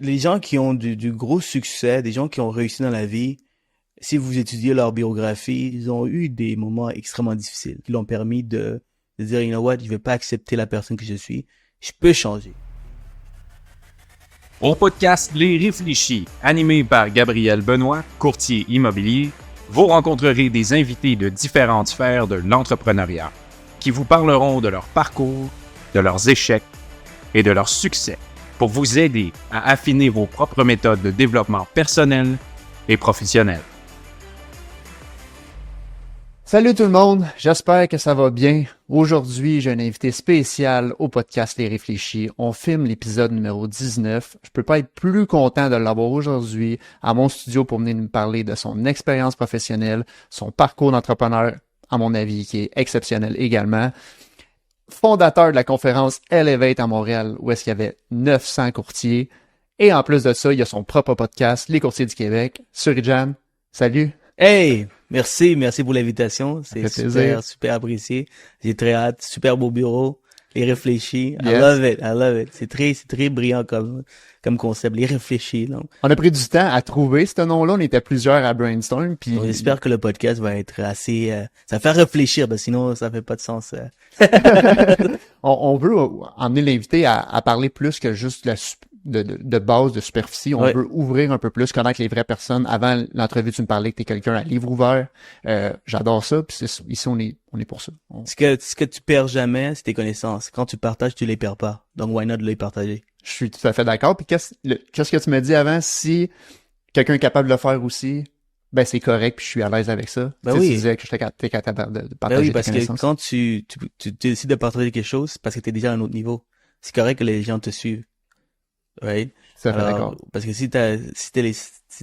les gens qui ont du gros succès, des gens qui ont réussi dans la vie, si vous étudiez leur biographie, ils ont eu des moments extrêmement difficiles qui l'ont permis de dire, you know what, je vais pas accepter la personne que je suis, je peux changer. Au podcast Les Réfléchis, animé par Gabriel Benoît, courtier immobilier, vous rencontrerez des invités de différentes sphères de l'entrepreneuriat qui vous parleront de leur parcours, de leurs échecs et de leurs succès pour vous aider à affiner vos propres méthodes de développement personnel et professionnel. Salut tout le monde, j'espère que ça va bien. Aujourd'hui, j'ai un invité spécial au podcast Les Réfléchis. On filme l'épisode numéro 19. Je peux pas être plus content de l'avoir aujourd'hui à mon studio pour venir nous parler de son expérience professionnelle, son parcours d'entrepreneur, à mon avis, qui est exceptionnel également. Fondateur de la conférence Elevate à Montréal, où est-ce qu'il y avait 900 courtiers. Et en plus de ça, il y a son propre podcast, Les Courtiers du Québec. Surijan, salut! Hey! Merci pour l'invitation. C'est plaisir. super apprécié. J'ai très hâte. Super beau bureau. Les Réfléchis. Yes. I love it. C'est très brillant comme concept. Les Réfléchis, donc. On a pris du temps à trouver ce nom-là. On était plusieurs à brainstorm. Puis On espère que le podcast va être assez, ça fait réfléchir, parce que sinon, ça fait pas de sens. on veut emmener l'invité à parler plus que juste de base, de superficie. On veut ouvrir un peu plus, connaître les vraies personnes. Avant l'entrevue, tu me parlais que t'es quelqu'un à livre ouvert. J'adore ça. Puis ici, on est pour ça. Ce que tu perds jamais, c'est tes connaissances. Quand tu partages, tu les perds pas. Donc, why not les partager? Je suis tout à fait d'accord. Puis qu'est-ce que tu m'as dit avant? Si quelqu'un est capable de le faire aussi, ben c'est correct, puis je suis à l'aise avec ça. Ben Tu oui. disais que t'es capable de partager Ben oui, tes parce que connaissances. quand tu décides de partager quelque chose, c'est parce que t'es déjà à un autre niveau. C'est correct que les gens te suivent. Right? Tout à fait Alors, d'accord. parce que si t'as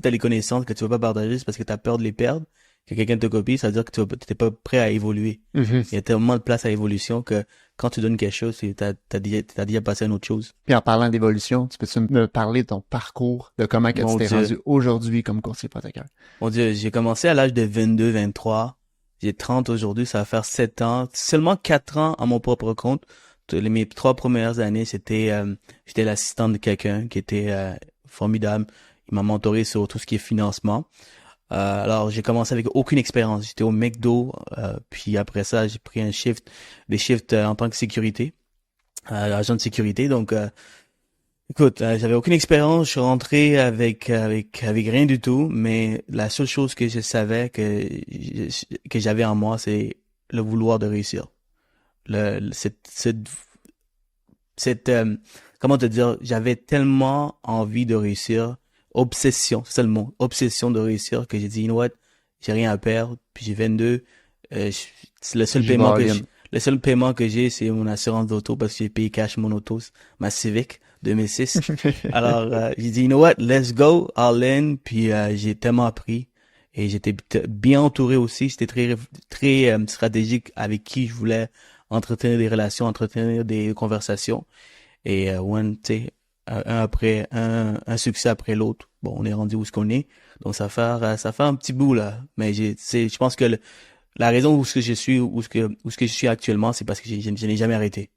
les connaissances que tu veux pas partager, c'est parce que t'as peur de les perdre, que quelqu'un te copie, ça veut dire que t'es pas prêt à évoluer. Mhm. Il y a tellement de place à évolution que quand tu donnes quelque chose, t'as déjà passé à une autre chose. Puis en parlant d'évolution, tu peux-tu me parler de ton parcours, de comment que Mon tu t'es Dieu. rendu aujourd'hui comme courtier hypothécaire? Mon Dieu, j'ai commencé à l'âge de 22, 23. J'ai 30 aujourd'hui, ça va faire 7 ans. Seulement 4 ans à mon propre compte. Mes 3 premières années, j'étais l'assistant de quelqu'un qui était formidable. Il m'a mentoré sur tout ce qui est financement. Alors, j'ai commencé avec aucune expérience. J'étais au McDo, puis après ça, j'ai pris des shifts en tant que sécurité, agent de sécurité. Donc, écoute, j'avais aucune expérience. Je suis rentré avec rien du tout. Mais la seule chose que je savais que j'avais en moi, c'est le vouloir de réussir. Comment te dire, j'avais tellement envie de réussir, obsession, c'est ça le mot, obsession de réussir, que j'ai dit, you know what, j'ai rien à perdre, puis j'ai 22, c'est le seul J'y paiement vais que all in. le seul paiement que j'ai, c'est mon assurance d'auto, parce que j'ai payé cash mon auto, ma Civic 2006. Alors, j'ai dit, you know what, let's go, all in, puis j'ai tellement appris. Et j'étais bien entouré aussi. J'étais très stratégique avec qui je voulais entretenir des relations, entretenir des conversations. Et tu sais, un succès après l'autre. Bon, on est rendu où ce qu'on est. Donc ça fait un petit bout là. Mais je pense que la raison où ce que je suis, où ce que je suis actuellement, c'est parce que je n'ai jamais arrêté.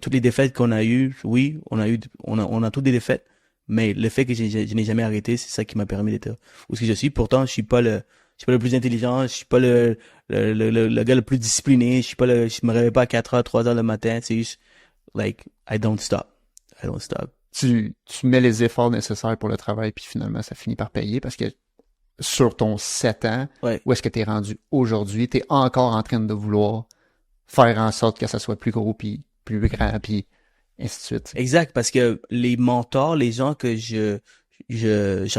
Toutes les défaites qu'on a eues, oui, on a toutes des défaites. Mais le fait que je n'ai jamais arrêté, c'est ça qui m'a permis d'être où ce que je suis. Pourtant, je suis pas le plus intelligent, je suis pas le gars le plus discipliné, je me réveille pas à 4h, 3h le matin, c'est juste, like, I don't stop. Tu mets les efforts nécessaires pour le travail, puis finalement, ça finit par payer parce que sur ton 7 ans, Ouais. où est-ce que t'es rendu aujourd'hui, t'es encore en train de vouloir faire en sorte que ça soit plus gros, puis plus grand, puis ainsi de suite. Exact, parce que les mentors, les gens que je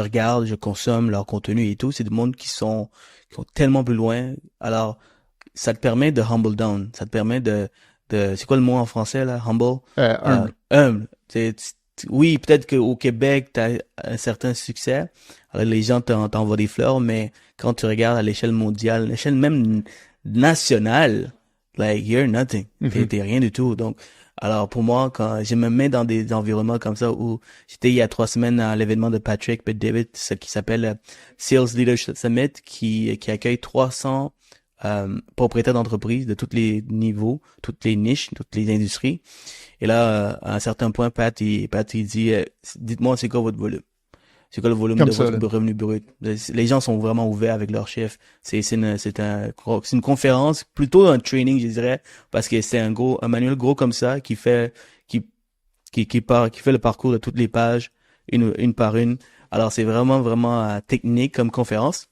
regarde, je consomme leur contenu et tout, c'est des mondes qui sont tellement plus loin. Alors, ça te permet de humble down. Ça te permet c'est quoi le mot en français, là? Humble? Humble. Humble. Oui, peut-être qu'au Québec, t'as un certain succès. Alors, les gens t'envoient des fleurs, mais quand tu regardes à l'échelle mondiale, l'échelle même nationale, like, you're nothing. T'es rien du tout. Donc, alors, pour moi, quand je me mets dans des environnements comme ça où j'étais il y a 3 semaines à l'événement de Patrick Bet-David, ce qui s'appelle Sales Leadership Summit, qui accueille 300 propriétaires d'entreprises de tous les niveaux, toutes les niches, toutes les industries. Et là, à un certain point, Pat, il dit, dites-moi, c'est quoi votre volume? C'est quoi le volume Comme de ça, votre là. revenu brut? Les gens sont vraiment ouverts avec leur chef. C'est une conférence, plutôt un training, je dirais, parce que c'est un manuel gros comme ça qui fait le parcours de toutes les pages, une par une. Alors, c'est vraiment technique comme conférence.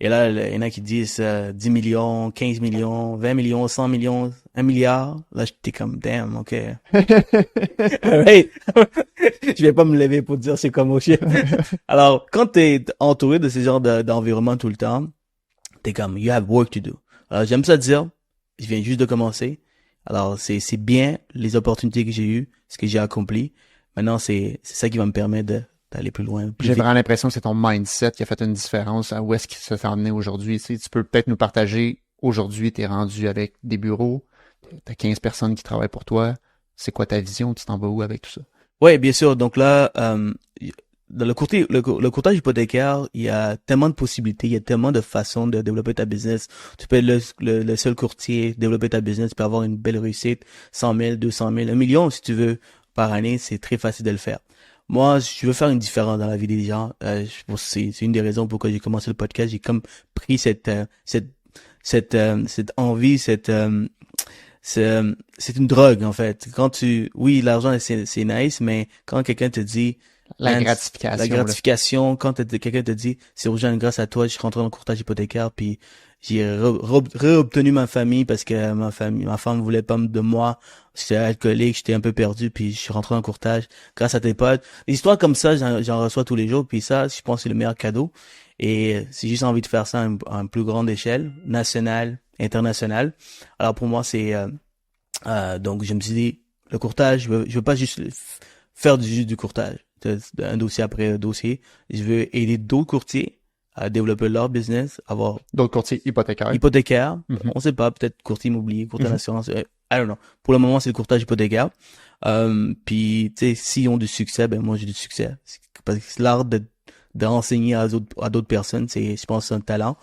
Et là, il y en a qui disent 10 millions, 15 millions, 20 millions, 100 millions, 1 milliard. Là, j'étais comme, damn, ok. Alright. Je vais pas me lever pour dire c'est comme au chien. Alors, quand t'es entouré de ce genre d'environnement tout le temps, t'es comme, you have work to do. Alors, j'aime ça dire, je viens juste de commencer. Alors, c'est bien les opportunités que j'ai eues, ce que j'ai accompli. Maintenant, c'est ça qui va me permettre d'aller plus loin, plus J'ai vite. vraiment l'impression que c'est ton mindset qui a fait une différence à où est-ce qu'il se fait emmener aujourd'hui. Tu sais, tu peux peut-être nous partager, aujourd'hui, t'es rendu avec des bureaux, t'as 15 personnes qui travaillent pour toi. C'est quoi ta vision? Tu t'en vas où avec tout ça? Ouais, bien sûr. Donc là, dans le courtage hypothécaire, il y a tellement de possibilités, il y a tellement de façons de développer ta business. Tu peux être le seul courtier, développer ta business, tu peux avoir une belle réussite, 100 000, 200 000, 1 million si tu veux par année, c'est très facile de le faire. Moi, je veux faire une différence dans la vie des gens. C'est une des raisons pourquoi j'ai commencé le podcast. J'ai comme pris cette envie, c'est une drogue en fait. Oui, l'argent c'est nice, mais quand quelqu'un te dit La Man, gratification. la gratification, quand quelqu'un te dit c'est urgent, grâce à toi, je suis rentré dans le courtage hypothécaire, puis j'ai réobtenu ma famille parce que ma femme voulait pas de moi. J'étais alcoolique, j'étais un peu perdu, puis je suis rentré dans le courtage grâce à tes potes. Des histoires comme ça, j'en reçois tous les jours, puis ça, je pense que c'est le meilleur cadeau. Et c'est juste envie de faire ça à une plus grande échelle, nationale, internationale. Alors pour moi, donc je me suis dit, le courtage, je veux pas juste faire juste du courtage, un dossier après un dossier. Je veux aider d'autres courtiers à développer leur business, avoir D'autres courtiers hypothécaires. hypothécaire, Mhm. on sait pas, peut-être courtier immobilier, courtier Mhm. d'assurance, I don't know. Pour le moment, c'est le courtage hypothécaire. Puis, tu sais, s'ils ont du succès, ben moi j'ai du succès. Parce que c'est l'art d'enseigner à d'autres personnes, je pense, c'est un talent.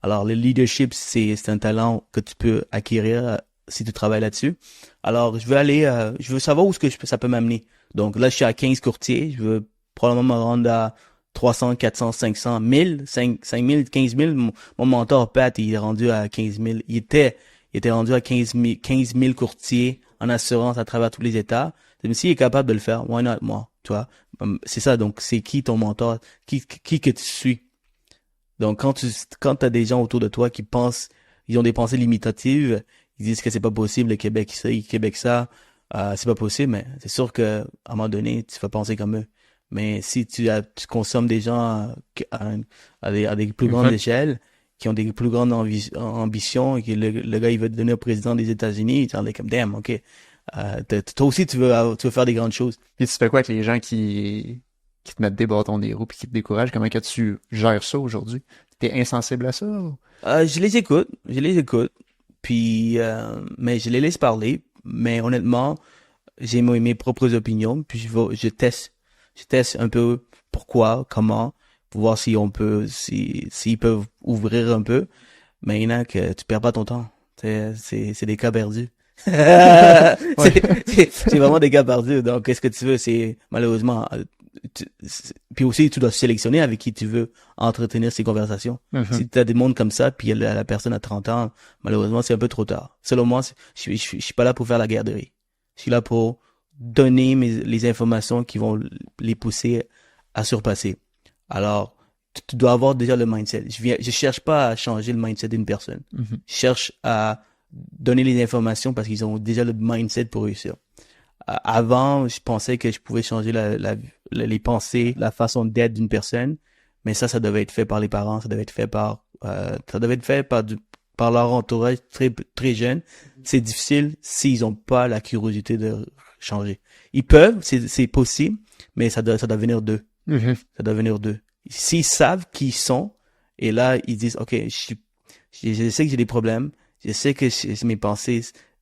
Alors, le leadership, c'est un talent que tu peux acquérir si tu travailles là-dessus. Alors, je veux savoir où ça peut m'amener. Donc là, je suis à 15 courtiers. Je veux probablement me rendre à 300, 400, 500, 1000, 5 000, 15 000. Mon mentor, Pat, il est rendu à 15 000. Il était rendu à 15 000 courtiers en assurance à travers tous les États. Mais s'il est capable de le faire, why not moi? Tu vois? C'est ça. Donc, c'est qui ton mentor? Qui que tu suis? Donc, quand t'as des gens autour de toi qui pensent, ils ont des pensées limitatives, ils disent que c'est pas possible, le Québec ça, le Québec ça, c'est pas possible, mais c'est sûr que, à un moment donné, tu vas penser comme eux. Mais si tu consommes des gens à des plus grandes Mhm. échelles, qui ont des plus grandes ambitions, et que le gars, il veut devenir président des États-Unis, tu es comme, damn, ok. Toi aussi, tu veux faire des grandes choses. Puis tu fais quoi avec les gens qui te mettent des bâtons des roues puis qui te découragent? Comment que tu gères ça aujourd'hui? T'es insensible à ça? Ou? Je les écoute, puis mais je les laisse parler, mais honnêtement, j'ai mes propres opinions, puis je teste un peu pourquoi, comment, pour voir s'ils peuvent ouvrir un peu, mais il y en a que tu perds pas ton temps, c'est des cas perdus. Ouais. C'est vraiment des cas perdus, donc qu'est-ce que tu veux, c'est malheureusement, puis aussi tu dois sélectionner avec qui tu veux entretenir ces conversations. Mhm. Si tu as des mondes comme ça, puis la personne a 30 ans, malheureusement, c'est un peu trop tard. Selon moi, je suis pas là pour faire la garderie. Je suis là pour donner les informations qui vont les pousser à surpasser. Alors, tu dois avoir déjà le mindset. Je cherche pas à changer le mindset d'une personne. Mhm. Je cherche à donner les informations parce qu'ils ont déjà le mindset pour réussir. Avant, je pensais que je pouvais changer les pensées, la façon d'être d'une personne, mais ça devait être fait par les parents, ça devait être fait par leur entourage très, très jeune. C'est difficile s'ils ont pas la curiosité de changer. Ils peuvent, c'est possible, mais ça doit venir d'eux. Mhm. Ça doit venir d'eux. S'ils savent qui ils sont, et là, ils disent, OK, je sais que j'ai des problèmes, je sais que mes pensées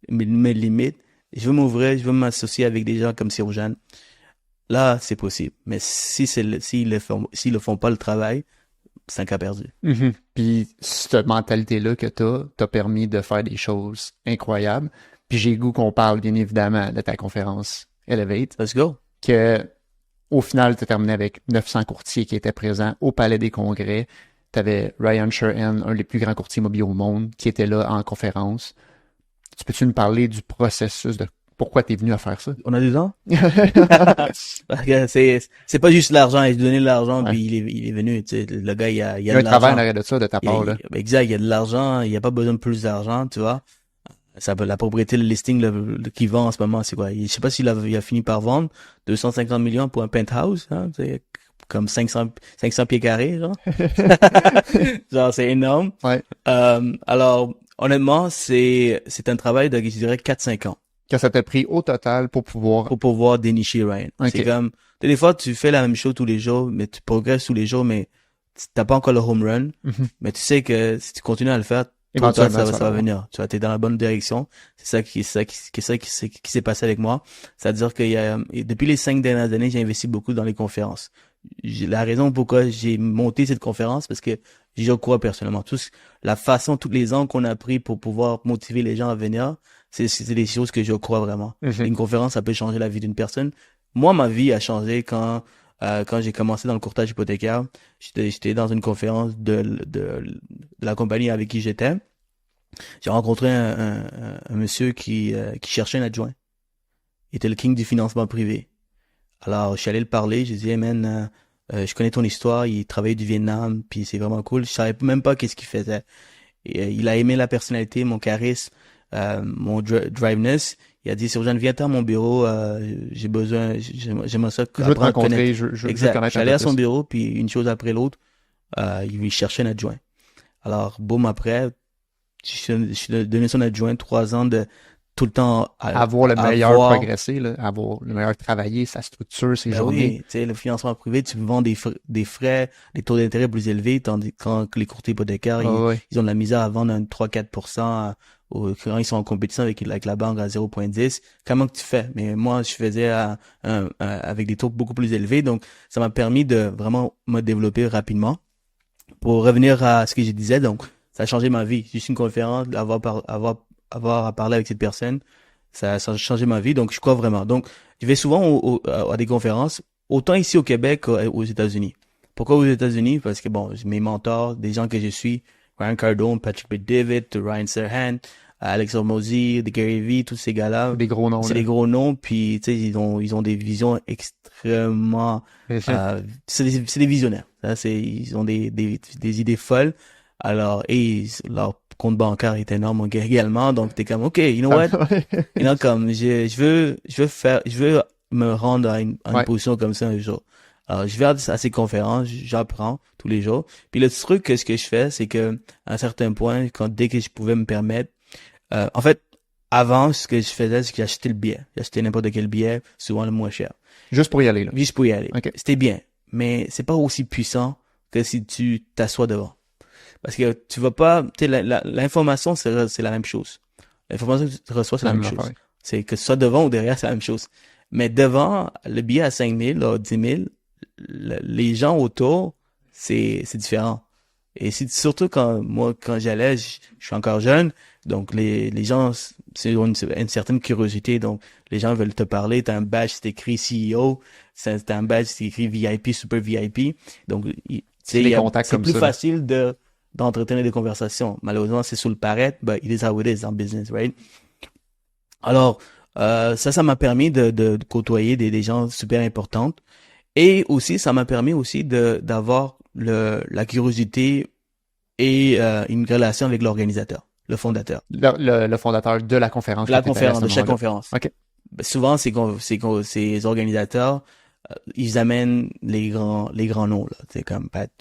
me limitent, je veux m'ouvrir, je veux m'associer avec des gens comme Sirojane. Là, c'est possible. Mais s'ils le font pas le travail, 5 ans perdus. Puis cette mentalité-là que t'as permis de faire des choses incroyables. Puis j'ai le goût qu'on parle bien évidemment de ta conférence Elevate, Let's go. que au final t'as terminé avec 900 courtiers qui étaient présents au Palais des Congrès. T'avais Ryan Shurhan, un des plus grands courtiers immobiliers au monde, qui était là en conférence. Tu peux-tu nous parler du processus de pourquoi t'es venu à faire ça? On a 2 ans? Parce que c'est pas juste l'argent. Il a donné de l'argent, Ouais. puis il est venu, tu sais. Le gars, il a Il y a un de travail en l'argent. arrière de ça, de ta part, là. Exact, il y a de l'argent. Il y a pas besoin de plus d'argent, tu vois. La propriété, le listing qu'il vend en ce moment, c'est quoi? Je sais pas il a fini par vendre 250 millions pour un penthouse, hein, c'est comme 500 pieds carrés, genre. Genre, c'est énorme. Ouais. Alors, honnêtement, c'est un travail de, je dirais, 4-5 ans Que ça t'a pris au total pour pouvoir... pour pouvoir dénicher Ryan. Ok. C'est comme, des fois, tu fais la même chose tous les jours, mais tu progresses tous les jours, mais t'as pas encore le home run. Mhm. Mais tu sais que si tu continues à le faire, Éventuellement, ça ça va va. venir. Tu vois, t'es dans la bonne direction. C'est ça qui s'est passé avec moi. C'est-à-dire que depuis les 5 dernières années, j'ai investi beaucoup dans les conférences. La raison pourquoi j'ai monté cette conférence, parce que j'y crois personnellement. Toutes les angles qu'on a pris pour pouvoir motiver les gens à venir, c'est des choses que je crois vraiment. Mhm. Une conférence, ça peut changer la vie d'une personne. Moi, ma vie a changé quand j'ai commencé dans le courtage hypothécaire. J'étais dans une conférence de la compagnie avec qui j'étais. J'ai rencontré un monsieur qui cherchait un adjoint. Il était le king du financement privé. Alors, je suis allé le parler. Je dit, hey man, je connais ton histoire. Il travaillait du Vietnam, puis c'est vraiment cool. Je savais même pas qu'est-ce qu'il faisait. Et, il a aimé la personnalité, mon charisme, mon driveness. Il a dit, Sirojane, viens à mon bureau. J'ai besoin, j'aimerais ça Je veux te apprendre à connaître. rencontrer, je veux te Exact. connaître Je suis un allé peu à son plus. bureau, puis une chose après l'autre, il cherchait un adjoint. Alors, boum, après, je suis devenu son adjoint, 3 ans de tout le temps Avoir le meilleur avoir- progressé, là, avoir le meilleur travaillé, sa structure, ses Ben journées. oui, tu sais, le financement privé, tu vends des frais, des taux d'intérêt plus élevés, tandis que quand les courtiers hypothécaires, Ah ouais. ils ont de la misère à vendre un 3-4%, quand ils sont en compétition avec la banque à 0,10. Comment que tu fais? Mais moi, je faisais avec des taux beaucoup plus élevés, donc ça m'a permis de vraiment me développer rapidement. Pour revenir à ce que je disais, donc, ça a changé ma vie. Juste une conférence, avoir à parler avec cette personne, ça a changé ma vie, donc je crois vraiment. Donc, je vais souvent à des conférences, autant ici au Québec qu'aux États-Unis. Pourquoi aux États-Unis? Parce que bon, mes mentors, des gens que je suis, Ryan Cardone, Patrick Bet-David, Ryan Serhant, Alex Hormozy, Gary Vee, tous ces gars-là. Des gros noms, C'est là. des gros noms, puis tu sais, ils ont des visions extrêmement, c'est des visionnaires. Ils ont des idées folles. Alors, et leur compte bancaire est énorme également, donc t'es comme, ok, you know what? You know, comme, je veux me rendre à une Ouais. position comme ça un jour. Alors, je vais à ces conférences, j'apprends tous les jours. Puis le truc que ce que je fais, c'est que, à un certain point, dès que je pouvais me permettre, en fait, avant, ce que je faisais, c'est que j'achetais le billet. J'achetais n'importe quel billet, souvent le moins cher. Juste pour y aller, là. Juste pour y aller. Ok. C'était bien. Mais c'est pas aussi puissant que si tu t'assois devant. Parce que tu vas pas, tu sais, l'information, c'est la même chose. L'information que tu reçois, c'est la même chose. affaire. C'est que ce soit devant ou derrière, c'est la même chose. Mais devant, le billet à 5 000, là, 10 000, les gens autour, c'est différent. Et surtout quand j'allais, je suis encore jeune, donc les gens, c'est une certaine curiosité, donc les gens veulent te parler, t'as un badge, c'est écrit CEO, t'as un badge, c'est écrit VIP, super VIP, donc, tu sais, les contacts c'est comme plus ça. facile d'entretenir des conversations. Malheureusement, c'est sous le paraître, but it is how it is en business, right? Alors, ça m'a permis de côtoyer des gens super importants. Et aussi, ça m'a permis aussi d'avoir la curiosité et une relation avec l'organisateur, le fondateur. Le fondateur de la conférence. La que t'étais conférence, à ce de chaque moment-là. conférence. Ok. Ben, souvent, ces organisateurs, ils amènent les grands noms, là. C'est comme Pat,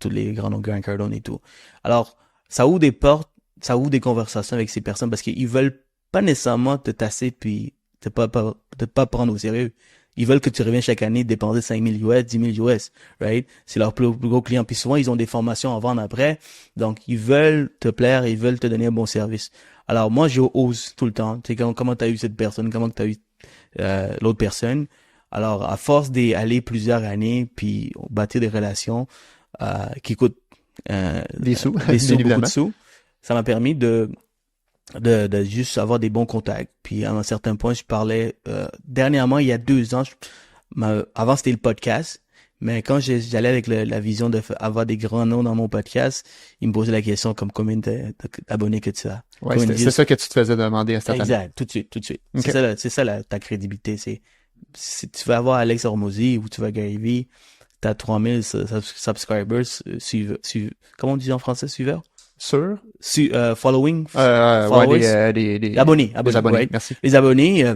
tous les grands noms, Grant Cardone et tout. Alors, ça ouvre des portes, ça ouvre des conversations avec ces personnes parce qu'ils veulent pas nécessairement te tasser puis te pas prendre au sérieux. Ils veulent que tu reviennes chaque année dépenser 5 000 US, 10 000 US, right? C'est leur plus gros client. Puis souvent, ils ont des formations à vendre après. Donc, ils veulent te plaire, ils veulent te donner un bon service. Alors, moi, j'ose tout le temps. Tu sais, comment t'as eu cette personne, comment t'as eu l'autre personne. Alors, à force d'aller plusieurs années, puis bâtir des relations, qui coûte Des sous, des sous, bien beaucoup évidemment. de sous. Ça m'a permis de juste avoir des bons contacts. Puis à un certain point, je parlais dernièrement, il y a 2 ans, avant c'était le podcast, mais quand j'allais avec la vision de avoir des grands noms dans mon podcast, ils me posaient la question comme combien d'abonnés que tu as. Ouais, Combien de c'est views? ça que tu te faisais demander instantanément. Exact, tout de suite, tout de suite. Ok. C'est ça ta crédibilité. Si tu vas avoir Alex Hormozy ou tu vas Gary Vee, t'as 3000 subscribers, comment on dit en français, suiveurs? Sûr? Following? Ouais, Followers? des Abonnés, des abonnés, right. merci. Les abonnés,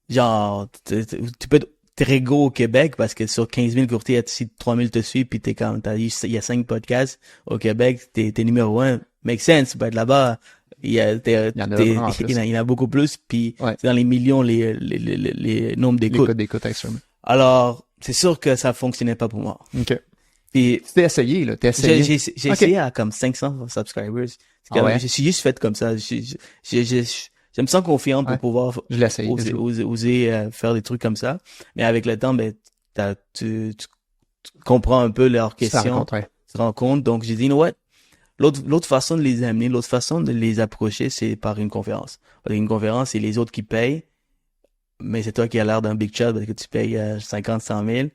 genre, tu peux être très gros au Québec parce que sur 15 000 courtiers, si 3 000 te suivent puis il y a 5 podcasts au Québec, t'es numéro 1. Make sense, tu peux être là-bas. Il y en a vraiment plus. il y en a beaucoup plus puis Ouais. c'est dans les millions les nombres Les d'écoutes. codes d'écoute, actuellement. Alors, c'est sûr que ça fonctionnait pas pour moi. OK. Puis, Tu t'es essayé, là. T'es essayé. j'ai Ok. essayé à comme 500 subscribers. C'est Ah comme, ouais? je suis juste fait comme ça. Je me sens confiant pour Ouais. pouvoir Je l'ai essayé. oser faire des trucs comme ça. Mais avec le temps, ben, tu comprends un peu leurs Tu te questions. rencontres, ouais. Tu te rends compte. Donc, j'ai dit, you know what? L'autre façon de les amener, l'autre façon de les approcher, c'est par une conférence. Parce qu'une conférence, c'est les autres qui payent. Mais c'est toi qui as l'air d'un big shot parce que tu payes 50, 100 000.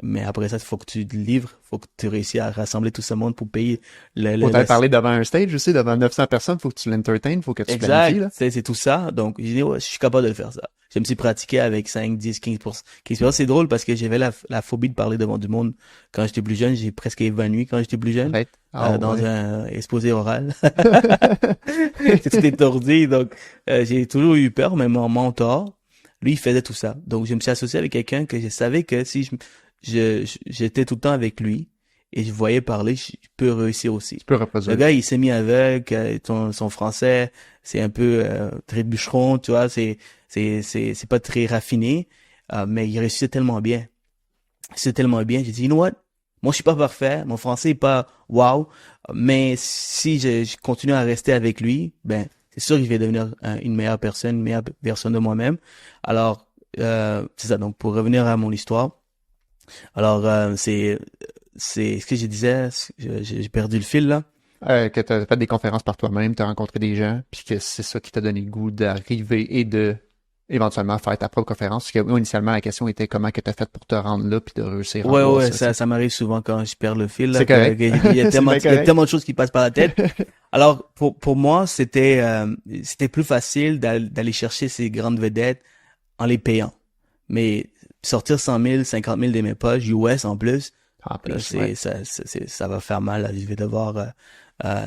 Mais après ça, il faut que tu te livres. Il faut que tu réussisses à rassembler tout ce monde pour payer Faut t'en parler devant un stage aussi, devant 900 personnes, faut que tu l'entertaines, faut que tu planifies, là. Exact. C'est tout ça. Donc, j'ai dit, ouais, je suis capable de le faire ça. Je me suis pratiqué avec 5, 10, 15%. C'est drôle parce que j'avais la phobie de parler devant du monde. Quand j'étais plus jeune, j'ai presque évanoui quand j'étais plus jeune. Arrête. Ah, Dans ouais. un exposé oral. J'étais tout étourdi. Donc, j'ai toujours eu peur, mais mon mentor, lui, il faisait tout ça. Donc, je me suis associé avec quelqu'un que je savais que si j'étais tout le temps avec lui et je voyais parler, je peux réussir aussi. Tu peux Le reproduire. gars, il s'est mis avec son français, c'est un peu très bûcheron, tu vois, c'est pas très raffiné, mais il réussissait tellement bien. C'est tellement bien, j'ai dit, you know what? Moi, je suis pas parfait, mon français est pas wow, mais si je continue à rester avec lui, ben c'est sûr que je vais devenir une meilleure personne, une meilleure version de moi-même. Alors, c'est ça. Donc, pour revenir à mon histoire, alors c'est ce que je disais, j'ai perdu le fil là. Que t'as fait des conférences par toi-même, t'as rencontré des gens, puis que c'est ça qui t'a donné le goût d'arriver et de éventuellement faire ta propre conférence. Parce que moi, initialement, la question était comment que t'as fait pour te rendre là puis de réussir à avoir Ouais, ça. ça m'arrive souvent quand je perds le fil. Là, C'est correct. il y a C'est tellement, bien il y a correct. tellement de choses qui passent par la tête. Alors, pour moi, c'était plus facile d'aller chercher ces grandes vedettes en les payant. Mais sortir 100 000, 50 000 de mes poches, US en plus, En plus, c'est, ouais. ça va faire mal. Là. Je vais devoir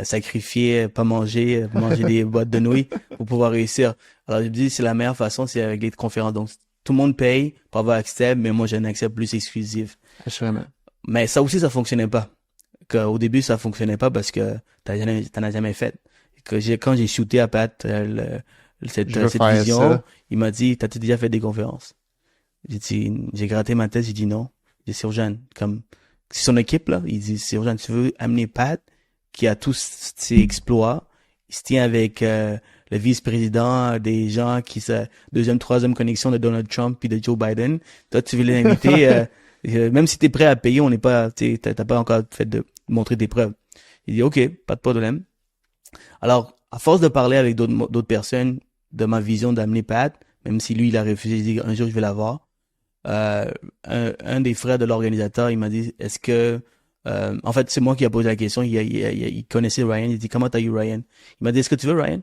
sacrifier, pas manger des boîtes de nouilles pour pouvoir réussir. Alors, je me dis, c'est la meilleure façon, c'est avec les conférences. Donc, tout le monde paye pour avoir accès, mais moi, j'ai un accès plus exclusif. Assurément. Mais ça aussi, ça fonctionnait pas. Au début, ça fonctionnait pas parce que t'en as jamais fait. Quand j'ai shooté à Pat cette Je veux faire vision, ça. il m'a dit, t'as-tu déjà fait des conférences? J'ai gratté ma tête, j'ai dit non. J'ai dit, c'est urgent. Comme, c'est son équipe, là. Il dit, c'est urgent. Tu veux amener Pat, qui a tous ses exploits. Il se tient avec, le vice-président, des gens deuxième, troisième connexion de Donald Trump puis de Joe Biden. Toi, tu veux l'inviter, même si t'es prêt à payer, on n'est pas, t'as pas encore fait de montrer tes preuves. Il dit, OK, pas de problème. Alors, à force de parler avec d'autres personnes de ma vision d'amener Pat, même si lui, il a refusé, il dit, un jour, je vais l'avoir. Un des frères de l'organisateur, il m'a dit, est-ce que, en fait, c'est moi qui a posé la question, il connaissait Ryan, il dit, comment t'as eu Ryan? Il m'a dit, est-ce que tu veux Ryan?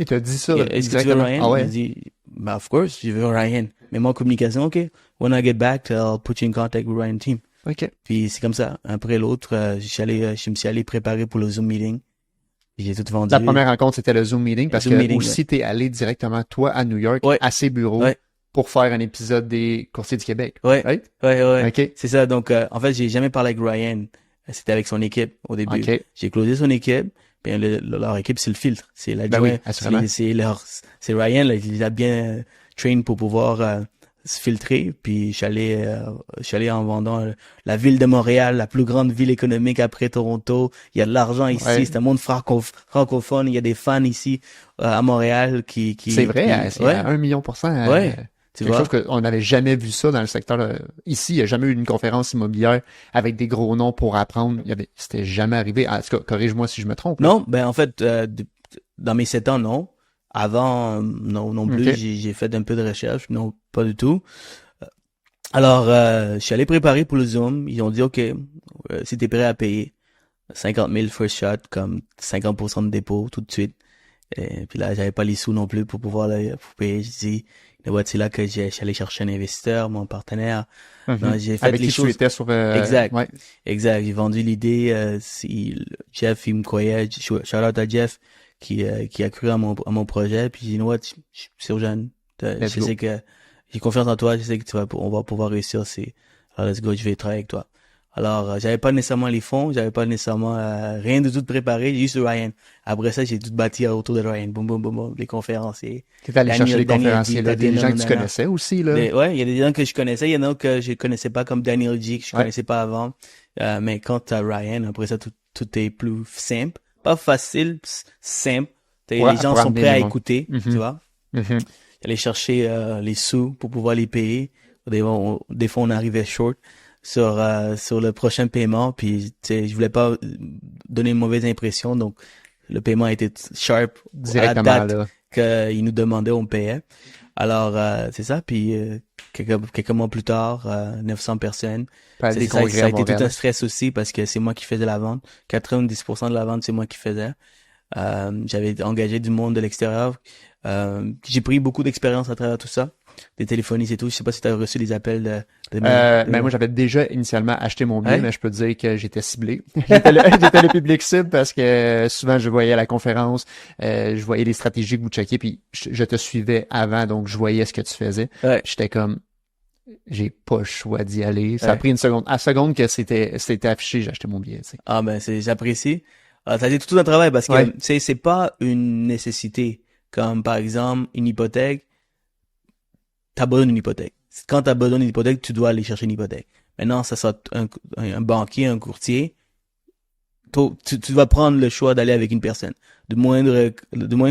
Il t'a dit ça, Est-ce que tu veux exactement. Ryan? Ah ouais. Il dit, bah, of course, je veux Ryan. Mais moi, en communication, OK. When I get back, I'll put you in contact with Ryan team. OK. Puis c'est comme ça. Après l'autre, je me suis allé préparer pour le Zoom meeting. J'ai tout vendu. La première rencontre, c'était le Zoom meeting, parce Zoom que meeting, aussi, t'es allé directement, toi, à New York, Ouais. à ses bureaux, Ouais. pour faire un épisode des Courtiers du Québec. Ouais. Right? Ouais. OK. C'est ça. Donc, en fait, j'ai jamais parlé avec Ryan. C'était avec son équipe au début. OK. J'ai closé son équipe. Puis leur équipe, c'est le filtre. C'est Ben l'adjoint. oui, assurément. C'est Ryan, là, il a bien train pour pouvoir se filtrer. Puis je suis allé en vendant la ville de Montréal, la plus grande ville économique après Toronto. Il y a de l'argent ici. Ouais. C'est un monde francophone. Il y a des fans ici à Montréal qui C'est vrai, c'est ouais. à 1 million %. Ouais. Tu Quelque vois? chose qu'on n'avait jamais vu ça dans le secteur. Ici, il n'y a jamais eu une conférence immobilière avec des gros noms pour apprendre. C'était jamais arrivé. En tout cas, corrige-moi si je me trompe. Là. Non, ben en fait, dans mes 7 ans, non. Avant, non plus, Ok. j'ai fait un peu de recherche, non, pas du tout. Alors, je suis allé préparer pour le Zoom. Ils ont dit, OK, si t'es prêt à payer 50 000 first shot, comme 50% de dépôt tout de suite. Et puis là, j'avais pas les sous non plus pour pouvoir pour payer. J'ai dit, c'est là que je suis allé chercher un investisseur, mon partenaire. Non, j'ai fait Avec les qui tu choses. étais sur... Exact. Ouais. Exact. J'ai vendu l'idée. Jeff, il me croyait. Shout out à Jeff qui a cru à mon projet. Puis, c'est urgent. Let's Je go. sais que j'ai confiance en toi. Je sais que on va pouvoir réussir. Alors, let's go. Je vais travailler avec toi. Alors, j'avais pas nécessairement les fonds. J'avais pas nécessairement rien de tout préparé. J'ai juste Ryan. Après ça, j'ai tout bâti autour de Ryan. Boum, boum, boum, boum. Les conférenciers. Tu es allé chercher les Daniel conférenciers, G, là, des gens que tu nanana. connaissais aussi. Là. Ouais, il y a des gens que je connaissais, il y en a que je connaissais pas, comme Daniel G, que je Ouais. connaissais pas avant. Mais quand t'as Ryan, après ça, tout est plus simple. Pas facile, simple. Ouais, Les gens pour sont amener prêts à les gens. écouter, Mhm. tu vois. Mhm. Aller chercher les sous pour pouvoir les payer. Des fois, on arrivait short sur le prochain paiement, puis je voulais pas donner une mauvaise impression, donc le paiement était sharp à la Directement, date là. qu'ils nous demandaient, on payait. Alors, c'est ça. Puis, quelques mois plus tard, 900 personnes. Pas des Ça congrès a à été tout Montréal. un stress aussi parce que c'est moi qui faisais la vente. 90% de la vente, c'est moi qui faisais. J'avais engagé du monde de l'extérieur. J'ai pris beaucoup d'expérience à travers tout ça. Des téléphonistes et tout. Je sais pas si tu as reçu des appels Mais moi, j'avais déjà initialement acheté mon billet, Ouais. mais je peux te dire que j'étais ciblé. J'étais le public cible parce que souvent, je voyais la conférence, je voyais les stratégies que vous checkiez, puis je te suivais avant, donc je voyais ce que tu faisais. Ouais. J'étais comme, j'ai pas le choix d'y aller. Ça a Ouais. pris une seconde. À la seconde que c'était affiché, j'ai acheté mon billet. Tu sais. Ah ben j'apprécie. Ça a été tout un travail parce que Ouais. c'est pas une nécessité. Comme par exemple une hypothèque, t'as besoin d'une hypothèque. Quand t'as besoin d'une hypothèque, tu dois aller chercher une hypothèque. Maintenant, ça sera un banquier, un courtier. Tu vas prendre le choix d'aller avec une personne. De moins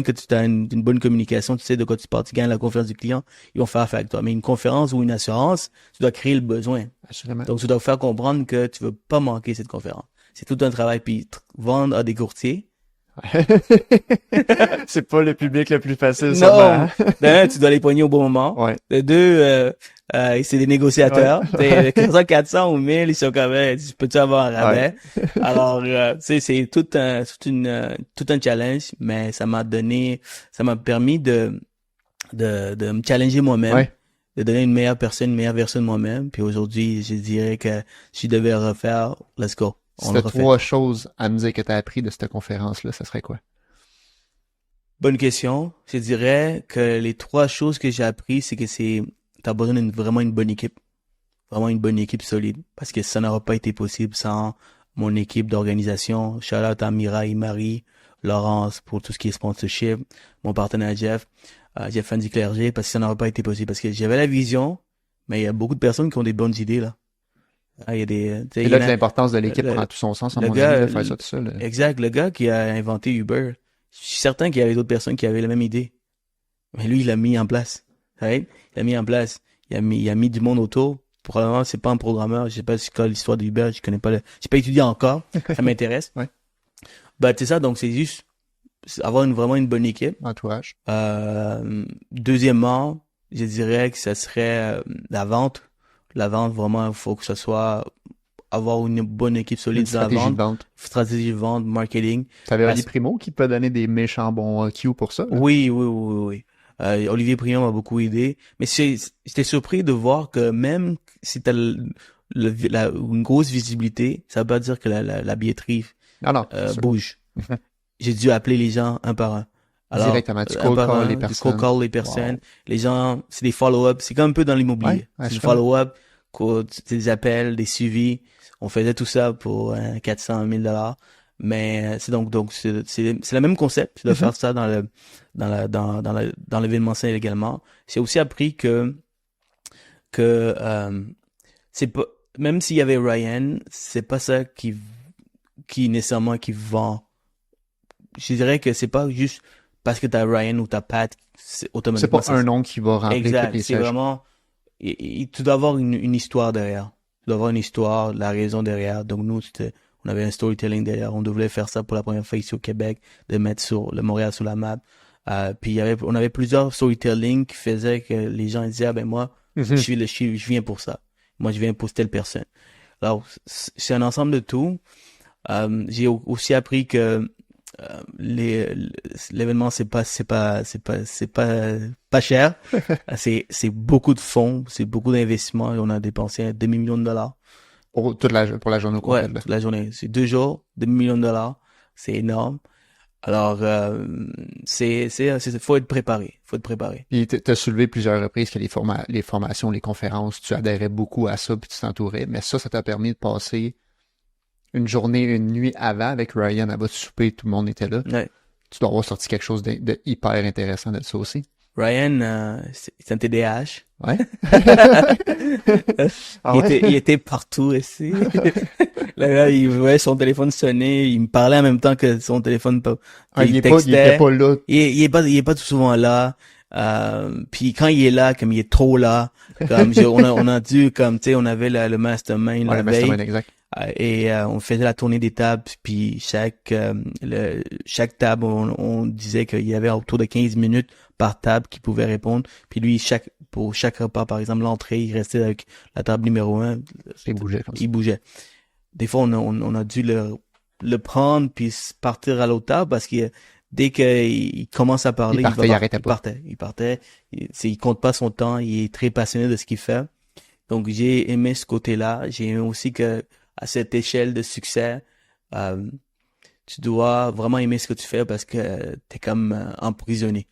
que tu as une bonne communication, tu sais de quoi tu parles, tu gagnes la confiance du client, ils vont faire affaire avec toi. Mais une conférence ou une assurance, tu dois créer le besoin. Assurément. Donc, tu dois faire comprendre que tu veux pas manquer cette conférence. C'est tout un travail. Puis, vendre à des courtiers. C'est pas le public le plus facile, Non! sûrement. D'un, tu dois les poigner au bon moment. Ouais. De deux, c'est des négociateurs. Ouais. 400 ou 1000, ils sont quand même, peux-tu avoir un rabais? Alors, tu sais, c'est tout un challenge, mais ça m'a permis de me challenger moi-même. Ouais. De donner une meilleure version de moi-même. Puis aujourd'hui, je dirais que si je devais refaire, let's go. Si On t'as le refait. 3 choses à me dire que t'as appris de cette conférence-là, ça serait quoi? Bonne question. Je dirais que les 3 choses que j'ai appris, c'est que t'as besoin vraiment une bonne équipe. Vraiment une bonne équipe solide. Parce que ça n'aurait pas été possible sans mon équipe d'organisation. Shout out à Mirail, Marie, Laurence pour tout ce qui est sponsorship, mon partenaire Jeff, Jeff Andy Clerget, parce que ça n'aurait pas été possible. Parce que j'avais la vision, mais il y a beaucoup de personnes qui ont des bonnes idées, là. Il y a des, tu sais, C'est il y là en que a- l'importance de l'équipe le- prend tout son sens, à le mon gars, avis, de faire ça tout seul. Exact. Le gars qui a inventé Uber, je suis certain qu'il y avait d'autres personnes qui avaient la même idée. Mais lui, il l'a mis en place. Right? Il l'a mis en place. Il a mis du monde autour. Probablement, c'est pas un programmeur. Je sais pas c'est quoi l'histoire d'Uber. Je connais pas j'ai pas étudié encore. Ça m'intéresse. Ouais. Bah, c'est ça. Donc, c'est juste avoir vraiment une bonne équipe. Entourage. Deuxièmement, je dirais que ça serait la vente. La vente, vraiment, il faut que ce soit avoir une bonne équipe Une solide dans la stratégie vente. de vente. Stratégie de vente, marketing. T'avais Parce- Olivier Primo qui peut donner des méchants bons cues pour ça. là. Oui. Olivier Prion m'a beaucoup aidé. Mais j'étais surpris de voir que même si t'as une grosse visibilité, ça veut pas dire que la billetterie Ah non, c'est sûr. bouge. J'ai dû appeler les gens un par un. Directement, tu un cold par call un, les tu personnes. cold call les personnes. Les gens, c'est des follow-up. C'est comme un peu dans l'immobilier. Ouais, C'est des je comprends. follow-up, c'est des appels, des suivis. On faisait tout ça pour 400 000 $. Mais c'est c'est le même concept. Tu dois faire ça dans l'événementiel également. J'ai aussi appris que c'est pas, même s'il y avait Ryan, c'est pas ça qui nécessairement qui vend. Je dirais que c'est pas juste parce que t'as Ryan ou t'as Pat, c'est C'est automatiquement pas un nom qui va remplir toutes exact. les C'est sièges. vraiment, tu dois avoir une histoire derrière. Tu dois avoir une histoire, la raison derrière. Donc nous, on avait un storytelling derrière. On devait faire ça pour la première fois ici au Québec, de mettre sur le Montréal sur la map. Puis on avait plusieurs storytelling qui faisaient que les gens disaient, ah ben moi, je viens pour ça. Moi, je viens pour telle personne. Alors, c'est un ensemble de tout. J'ai aussi appris que l'événement pas cher. C'est beaucoup de fonds, c'est beaucoup d'investissements et on a dépensé un demi-million de dollars. Pour la journée au Ouais, complet. toute la journée. C'est 2 jours, demi-million de dollars. C'est énorme. Alors, faut être préparé. Faut être préparé. Puis t'as soulevé plusieurs reprises que les formations, les conférences, tu adhérais beaucoup à ça puis tu t'entourais. Mais ça t'a permis de passer une journée, une nuit avant avec Ryan à bas de souper, tout le monde était là. Ouais. Tu dois avoir sorti quelque chose de hyper intéressant de ça aussi. Ryan, c'est un TDAH. Ouais. Il était partout ici. Là, il voyait son téléphone sonner, il me parlait en même temps que son téléphone il était pas là. Il est pas tout souvent là. Puis quand il est là, comme il est trop là, comme on a dû, comme tu sais, on avait le mastermind la veille. Exact. Et on faisait la tournée des tables, puis chaque table, on disait qu'il y avait autour de 15 minutes par table qui pouvait répondre. Puis lui, pour chaque repas, par exemple, l'entrée, il restait avec la table numéro 1. Il bougeait comme ça. Il bougeait. Des fois, on a dû le prendre puis partir à l'autre table parce que dès qu'il commence à parler, il partait. Il compte pas son temps. Il est très passionné de ce qu'il fait. Donc, j'ai aimé ce côté-là. J'ai aimé aussi que à cette échelle de succès, tu dois vraiment aimer ce que tu fais parce que t'es comme emprisonné.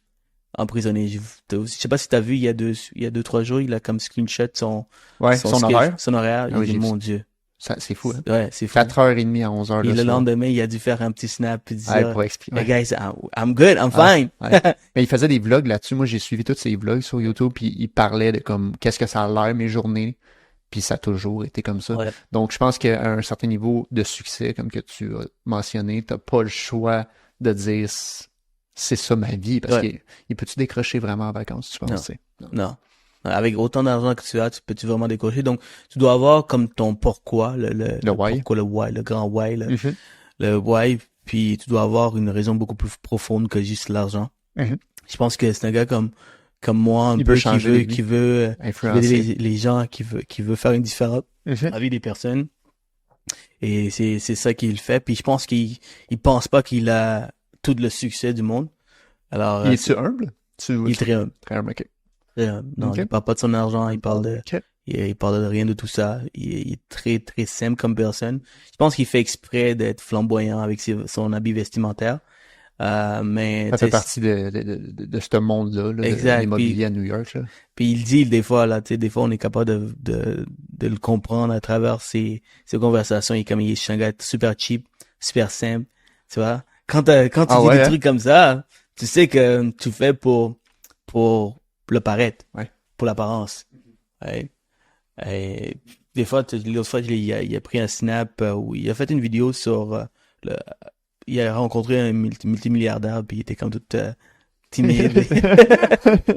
Je sais pas si t'as vu, il y a 2-3 jours, il a comme screenshot son horaire. Son horaire. Ah oui, Mon Dieu. Ça, c'est fou, hein? Ouais, c'est fou. 4h30 à 11h Et le lendemain, il a dû faire un petit snap et dire, pour expliquer. hey guys, I'm good, I'm fine. Mais il faisait des vlogs là-dessus. Moi, j'ai suivi tous ses vlogs sur YouTube puis il parlait de comme qu'est-ce que ça a l'air mes journées. Puis ça a toujours été comme ça. Ouais. Donc, je pense qu'à un certain niveau de succès, comme que tu as mentionné, t'as pas le choix de dire c'est ça ma vie. Parce qu'il peut-tu décrocher vraiment en vacances, tu penses? Non. Avec autant d'argent que tu as, peux-tu vraiment décrocher? Donc, tu dois avoir comme ton pourquoi, le why. Pourquoi, le why, le grand why, le why. Puis tu dois avoir une raison beaucoup plus profonde que juste l'argent. Je pense que c'est un gars comme moi, un peu qui veut aider les gens, qui veut faire une différence dans la vie des personnes. Et c'est ça qu'il fait. Puis je pense qu'il pense pas qu'il a tout le succès du monde. Alors, il est-tu humble? Il est très humble. Très humble, ok. Non, il parle pas de son argent, il parle de rien de tout ça. Il est très, très simple comme personne. Je pense qu'il fait exprès d'être flamboyant avec son habit vestimentaire. Mais ça fait partie de ce monde-là, de l'immobilier à New York, là. Puis il dit des fois on est capable de le comprendre à travers ses conversations. Il est un gars super cheap, super simple, tu vois. Quand tu dis des trucs comme ça, tu sais que tu fais pour le paraître, pour l'apparence. Ouais. Et des fois, l'autre fois, il a pris un snap où il a fait une vidéo sur il a rencontré un multimilliardaire puis il était comme tout timide.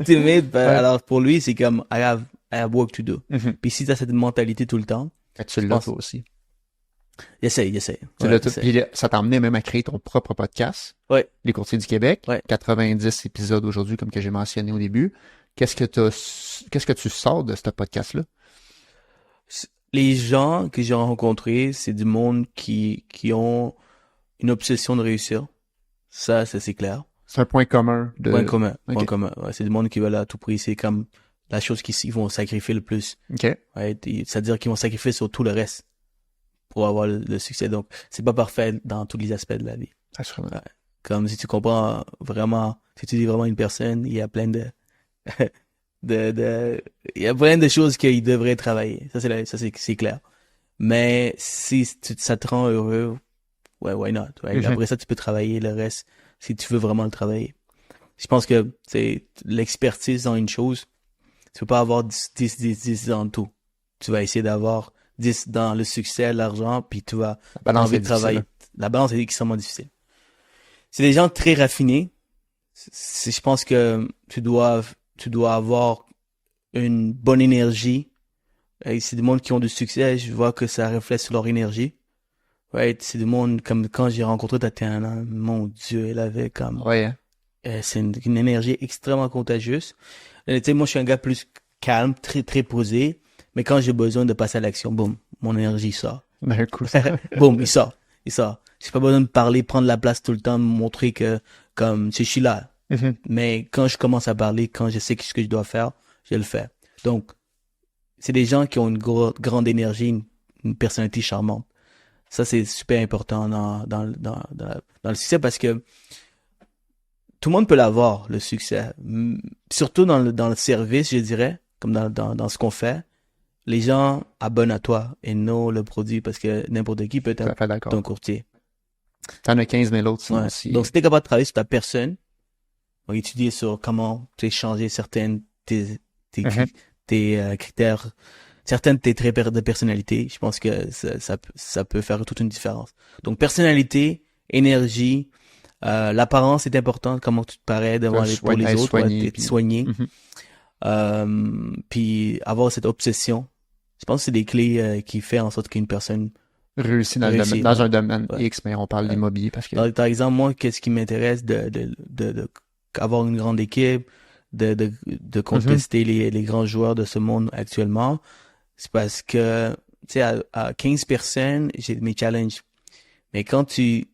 Timide. Alors pour lui, c'est comme I have work to do. Puis si t'as cette mentalité tout le temps, tu l'as toi aussi. Essaye. Puis ça t'a emmené même à créer ton propre podcast. Ouais. Les Courtiers du Québec. Ouais. 90 épisodes aujourd'hui, comme que j'ai mentionné au début. Qu'est-ce que tu sors de ce podcast-là? Les gens que j'ai rencontrés, c'est du monde qui ont une obsession de réussir. Ça c'est clair. C'est un point commun. Point commun. Ouais, c'est du monde qui veulent à tout prix. C'est comme la chose qu'ils vont sacrifier le plus. Okay. Ouais, c'est-à-dire qu'ils vont sacrifier sur tout le reste pour avoir le succès. Donc, c'est pas parfait dans tous les aspects de la vie. Absolument. Ouais. Comme si tu comprends vraiment, si tu dis vraiment une personne, il y a plein il y a plein de choses qu'il devrait travailler. Ça c'est clair. Mais si ça te rend heureux, ouais, why not? Ouais. Après ça, tu peux travailler le reste si tu veux vraiment le travailler. Je pense que c'est l'expertise dans une chose. Tu peux pas avoir 10 dans tout. Tu vas essayer d'avoir 10 dans le succès, l'argent, puis tu vas envie de travailler. La balance est extrêmement difficile. C'est des gens très raffinés. je pense que tu dois avoir une bonne énergie. Et c'est des mondes qui ont du succès, je vois que ça reflète sur leur énergie. Right? C'est des mondes comme quand j'ai rencontré Tatiana, mon Dieu, elle avait comme, Ouais, hein. c'est une énergie extrêmement contagieuse. Tu sais, moi, je suis un gars plus calme, très, très posé. Mais quand j'ai besoin de passer à l'action, boum, mon énergie sort. Ben, cool. Boum, il sort. Il sort. J'ai pas besoin de parler, prendre la place tout le temps, me montrer que, comme, je suis là. Mhm. Mais quand je commence à parler, quand je sais ce que je dois faire, je le fais. Donc, c'est des gens qui ont une grande énergie, une personnalité charmante. Ça, c'est super important dans le succès parce que tout le monde peut l'avoir, le succès. Surtout dans le service, je dirais, comme dans ce qu'on fait. Les gens abonnent à toi et non le produit parce que n'importe qui peut Tout être à fait d'accord. ton courtier. T'en as 15 000 autres, sinon Ouais. aussi. Donc, si t'es capable de travailler sur ta personne, on va étudier sur comment tu sais, changer certaines Mhm. tes critères, certaines de tes traits de personnalité, je pense que ça peut faire toute une différence. Donc, personnalité, énergie, l'apparence est importante, comment tu te parais devant pour les Être autres, soigné, être puis- soigné. Mhm. Puis avoir cette obsession. Je pense que c'est des clés qui fait en sorte qu'une personne Réussi réussit. dans un domaine Ouais. X, mais on parle Ouais. d'immobilier parce que Par exemple, moi, qu'est-ce qui m'intéresse de avoir une grande équipe, de contester les grands joueurs de ce monde actuellement, c'est parce que, tu sais, à 15 personnes, j'ai mes challenges. Mais quand tu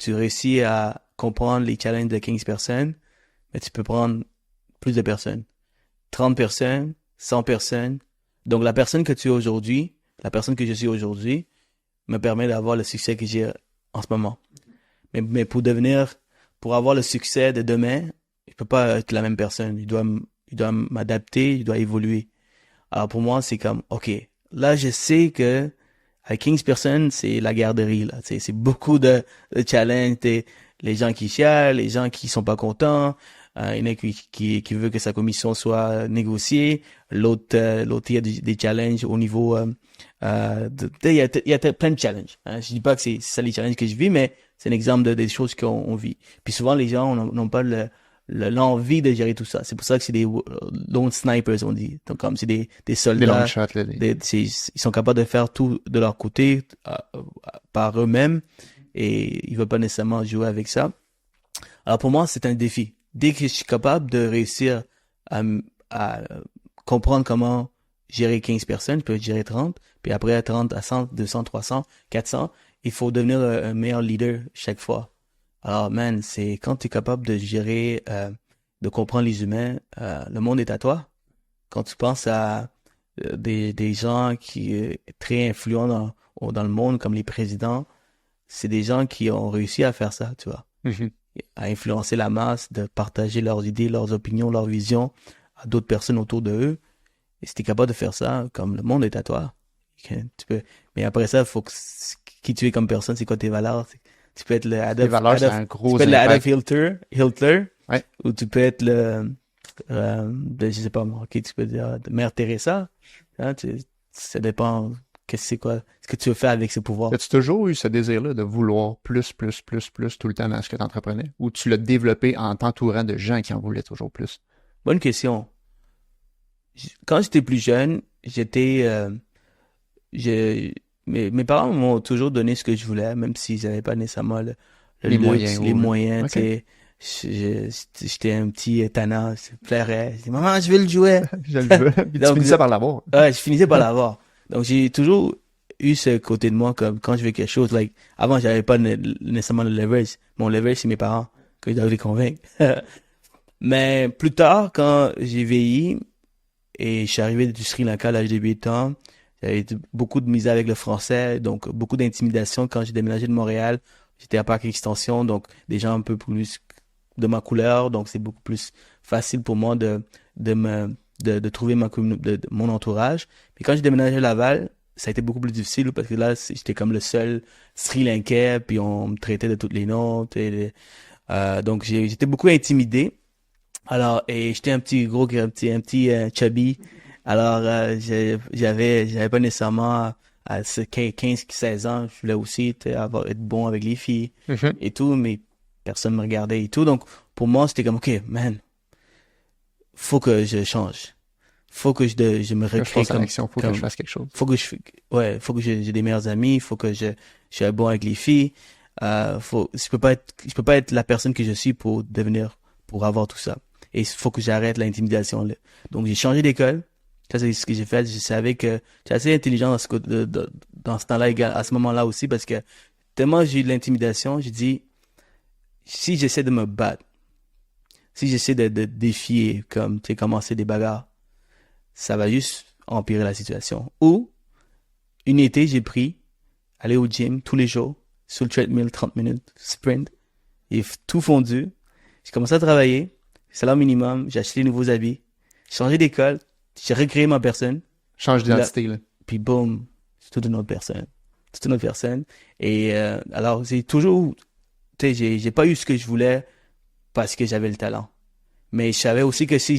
réussis à comprendre les challenges de 15 personnes, mais tu peux prendre plus de personnes. 30 personnes, 100 personnes. Donc, la personne que tu es aujourd'hui, la personne que je suis aujourd'hui, me permet d'avoir le succès que j'ai en ce moment. Mais pour avoir le succès de demain, je peux pas être la même personne. Il doit m'adapter, il doit évoluer. Alors pour moi, c'est comme, OK, là, je sais que à 15 personnes, c'est la garderie, là. C'est beaucoup de challenges. Les gens qui chialent, les gens qui sont pas contents. Il y en a qui veut que sa commission soit négociée. L'autre, il y a des challenges au niveau, il y a plein de challenges. Hein. Je dis pas que c'est ça les challenges que je vis, mais c'est un exemple des choses qu'on vit. Puis souvent, les gens n'ont pas l'envie de gérer tout ça. C'est pour ça que c'est des lone snipers, on dit. Donc, comme c'est des des soldats, long shots, là, ils sont capables de faire tout de leur côté, par eux-mêmes, et ils veulent pas nécessairement jouer avec ça. Alors, pour moi, c'est un défi. Dès que je suis capable de réussir à comprendre comment gérer 15 personnes, je peux gérer 30, puis après 30 à 100, 200, 300, 400, il faut devenir un meilleur leader chaque fois. Alors, man, c'est quand tu es capable de gérer, de comprendre les humains, le monde est à toi. Quand tu penses à des gens qui très influents dans le monde, comme les présidents, c'est des gens qui ont réussi à faire ça, tu vois, Mhm. à influencer la masse, de partager leurs idées, leurs opinions, leurs visions à d'autres personnes autour de eux. Et si t'es capable de faire ça, comme le monde est à toi, tu peux. Mais après ça, faut que qui tu es comme personne, c'est quoi tes valeurs. Tu peux être le Les valeurs, c'est un tu gros peux être le impact. Adolf Hitler, Ouais. ou tu peux être je sais pas moi, ok, tu peux dire Mère Teresa. Hein, ça dépend. C'est quoi, ce que tu veux faire avec ces pouvoirs. As-tu toujours eu ce désir-là de vouloir plus tout le temps dans ce que tu entreprenais? Ou tu l'as développé en t'entourant de gens qui en voulaient toujours plus? Bonne question. Quand j'étais plus jeune, mes parents m'ont toujours donné ce que je voulais, même s'ils n'avaient pas nécessairement le Les luxe, moyens, les ou- moyens, Ok. tu sais. J'étais un petit tannant, ça me plairait. Je dis, maman, je veux le jouet. Je le veux. Puis tu Donc, finissais par l'avoir. Ouais, je finissais par l'avoir. Donc, j'ai toujours eu ce côté de moi, comme quand je veux quelque chose, like, avant, j'avais pas nécessairement le leverage. Mon leverage, c'est mes parents, que je dois les convaincre. Mais plus tard, quand j'ai vieilli, et je suis arrivé du Sri Lanka à l'âge de 8 ans, j'avais beaucoup de misère avec le français, donc beaucoup d'intimidation. Quand j'ai déménagé de Montréal, j'étais à Parc Extension, donc des gens un peu plus de ma couleur, donc c'est beaucoup plus facile pour moi de trouver mon entourage. Mais quand j'ai déménagé à Laval, ça a été beaucoup plus difficile parce que là, j'étais comme le seul Sri Lankais, puis on me traitait de toutes les noms. Donc j'étais beaucoup intimidé. Alors, et j'étais un petit gros, un petit chubby. Alors, j'avais pas nécessairement à ce 15, 16 ans, je voulais aussi être bon avec les filles Mhm. et tout, mais personne me regardait et tout. Donc, pour moi, c'était comme, OK, man, faut que je change. Faut que je me Que je recrée fasse l'action, faut que comme, je fasse quelque chose. faut que faut que j'ai des meilleurs amis, faut que je sois bon avec les filles. Je peux pas être la personne que je suis pour avoir tout ça. Et il faut que j'arrête l'intimidation, là. Donc, j'ai changé d'école. Ça, c'est ce que j'ai fait. Je savais que j'étais assez intelligent dans ce temps-là, à ce moment-là aussi, parce que tellement j'ai eu de l'intimidation, j'ai dit, si j'essaie de me battre, si j'essaie de défier, comme, tu sais, commencer des bagarres, ça va juste empirer la situation. Ou, une été, j'ai pris, aller au gym tous les jours, sur le treadmill, 30 minutes, sprint, et tout fondu. J'ai commencé à travailler, salaire minimum, j'ai acheté de nouveaux habits, j'ai changé d'école, j'ai recréé ma personne, Change d'identité, là. puis boum, c'est toute une autre personne. C'est une autre personne. Et alors, c'est toujours, tu sais, j'ai pas eu ce que je voulais parce que j'avais le talent. Mais je savais aussi que si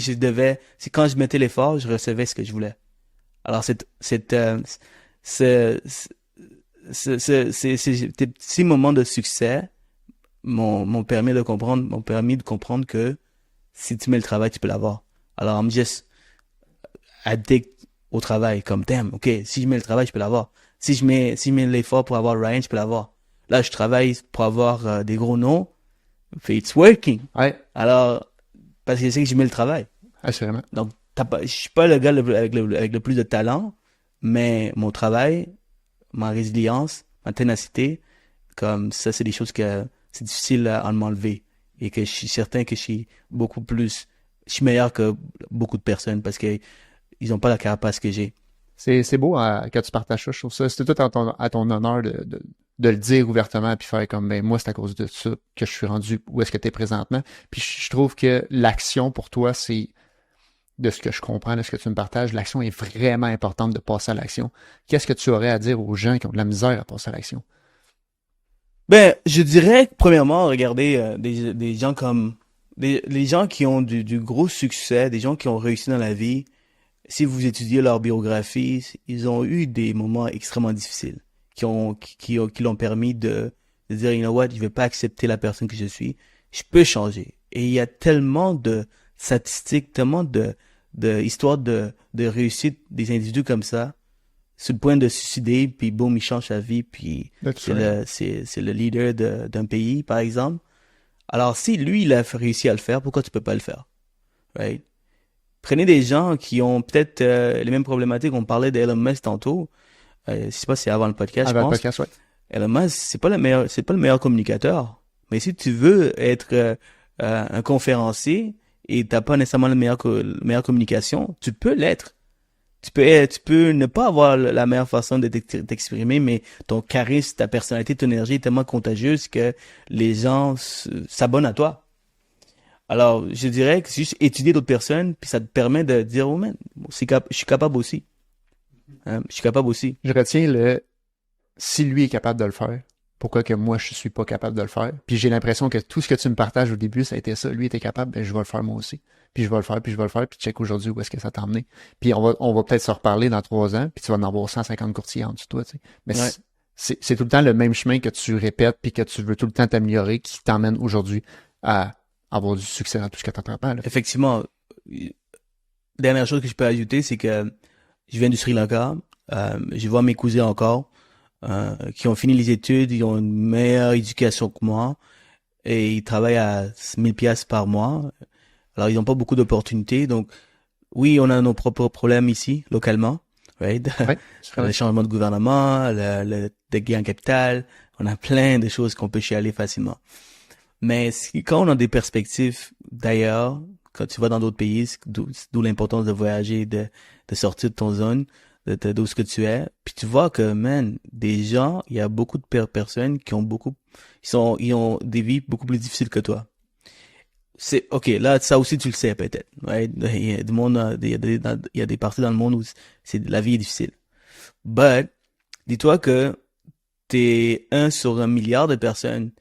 quand je mettais l'effort, je recevais ce que je voulais. Alors, ces petits moments de succès m'ont permis de comprendre que si tu mets le travail, tu peux l'avoir. Alors, I'm just addict au travail, comme, damn, ok, si je mets le travail, je peux l'avoir. Si je mets l'effort pour avoir Ryan, je peux l'avoir. Là, je travaille pour avoir des gros noms, puis it's working. Ouais, Alors, parce que je sais que je mets le travail. assurément. Donc, je suis pas le gars avec le plus de talent, mais mon travail, ma résilience, ma ténacité, comme ça, c'est des choses que c'est difficile à m'enlever. Et que je suis certain que je suis je suis meilleur que beaucoup de personnes parce que ils ont pas la carapace que j'ai. C'est beau quand tu partages ça, je trouve ça. C'est tout à ton honneur de le dire ouvertement puis faire comme, ben, moi, c'est à cause de ça que je suis rendu où est-ce que tu es présentement. Puis je trouve que l'action pour toi, c'est, de ce que je comprends, de ce que tu me partages, l'action est vraiment importante de passer à l'action. Qu'est-ce que tu aurais à dire aux gens qui ont de la misère à passer à l'action? Ben, je dirais, que, premièrement, regardez des gens comme les gens qui ont du gros succès, des gens qui ont réussi dans la vie. Si vous étudiez leur biographie, ils ont eu des moments extrêmement difficiles qui l'ont permis de dire, you know what, je vais pas accepter la personne que je suis. Je peux changer. Et il y a tellement de statistiques, tellement de histoires de réussite des individus comme ça, sur le point de se suicider, puis boum, il change sa vie, puis c'est le leader d'un pays, par exemple. Alors, si lui, il a réussi à le faire, pourquoi tu peux pas le faire? Right? Prenez des gens qui ont peut-être les mêmes problématiques. On parlait d'Elon Musk tantôt. Je sais pas si c'est avant le podcast, Avant je le pense. podcast, ouais. Elon Musk, c'est pas le meilleur communicateur. Mais si tu veux être un conférencier et t'as pas nécessairement le meilleure communication, tu peux l'être. Tu peux ne pas avoir la meilleure façon de t'exprimer, mais ton charisme, ta personnalité, ton énergie est tellement contagieuse que les gens s'abonnent à toi. Alors, je dirais que c'est juste étudier d'autres personnes, puis ça te permet de dire, oh man, je suis capable aussi. Hein, je suis capable aussi. Je retiens si lui est capable de le faire, pourquoi que moi je suis pas capable de le faire? Puis j'ai l'impression que tout ce que tu me partages au début, ça a été ça. Lui était capable, ben je vais le faire moi aussi. Puis je vais le faire, puis je vais le faire, puis check aujourd'hui où est-ce que ça t'a emmené. Puis on va peut-être se reparler dans 3 ans, puis tu vas en avoir 150 courtiers en dessous de toi, tu sais. Mais Ouais. c'est tout le temps le même chemin que tu répètes, puis que tu veux tout le temps t'améliorer, qui t'emmène aujourd'hui à avoir du succès dans tout ce que tu entreprends, là. Effectivement, dernière chose que je peux ajouter, c'est que je viens du Sri Lanka. Je vois mes cousins encore qui ont fini les études, ils ont une meilleure éducation que moi et ils travaillent à 1000 pièces par mois. Alors, ils n'ont pas beaucoup d'opportunités. Donc, oui, on a nos propres problèmes ici, localement. Right? Ouais, Le changement de gouvernement, le gain en capital. On a plein de choses qu'on peut chialer facilement. Mais quand on a des perspectives d'ailleurs, quand tu vas dans d'autres pays, d'où l'importance de voyager, de sortir de ton zone, d'où ce que tu es. Puis tu vois que, man, des gens, il y a beaucoup de personnes qui ont ils ont des vies beaucoup plus difficiles que toi. C'est, ok, là, ça aussi tu le sais peut-être. Right? Il y a du monde, il y a des parties dans le monde où la vie est difficile. But, dis-toi que t'es 1 sur 1 milliard de personnes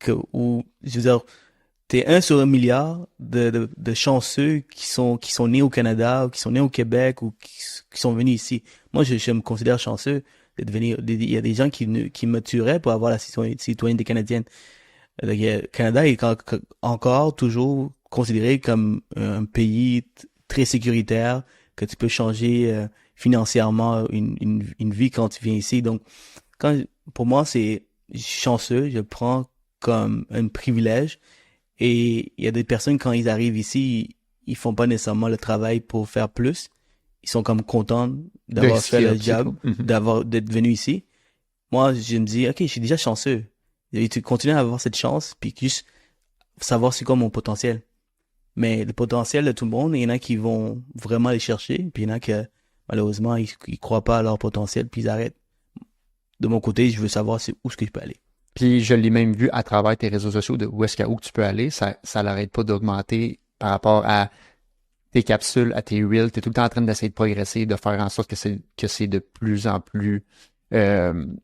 je veux dire, t'es 1 sur 1 milliard de chanceux qui sont nés au Canada, ou qui sont nés au Québec, ou qui sont venus ici. Moi, je me considère chanceux de devenir, il y a des gens qui me tueraient pour avoir la citoyenneté canadienne. Le Canada est encore toujours considéré comme un pays très sécuritaire, que tu peux changer financièrement une vie quand tu viens ici. Donc, pour moi, c'est chanceux, je prends comme un privilège. Et il y a des personnes, quand ils arrivent ici, ils font pas nécessairement le travail pour faire plus. Ils sont comme contents d'avoir fait le job, d'être venu ici. Moi, je me dis, OK, je suis déjà chanceux. Et tu continues à avoir cette chance, puis juste savoir c'est quoi mon potentiel. Mais le potentiel de tout le monde, il y en a qui vont vraiment aller chercher, puis il y en a que, malheureusement, ils croient pas à leur potentiel, puis ils arrêtent. De mon côté, je veux savoir où est-ce que je peux aller. Puis je l'ai même vu à travers tes réseaux sociaux de où tu peux aller. Ça n'arrête pas d'augmenter par rapport à tes capsules, à tes reels. T'es tout le temps en train d'essayer de progresser, de faire en sorte que c'est de plus en plus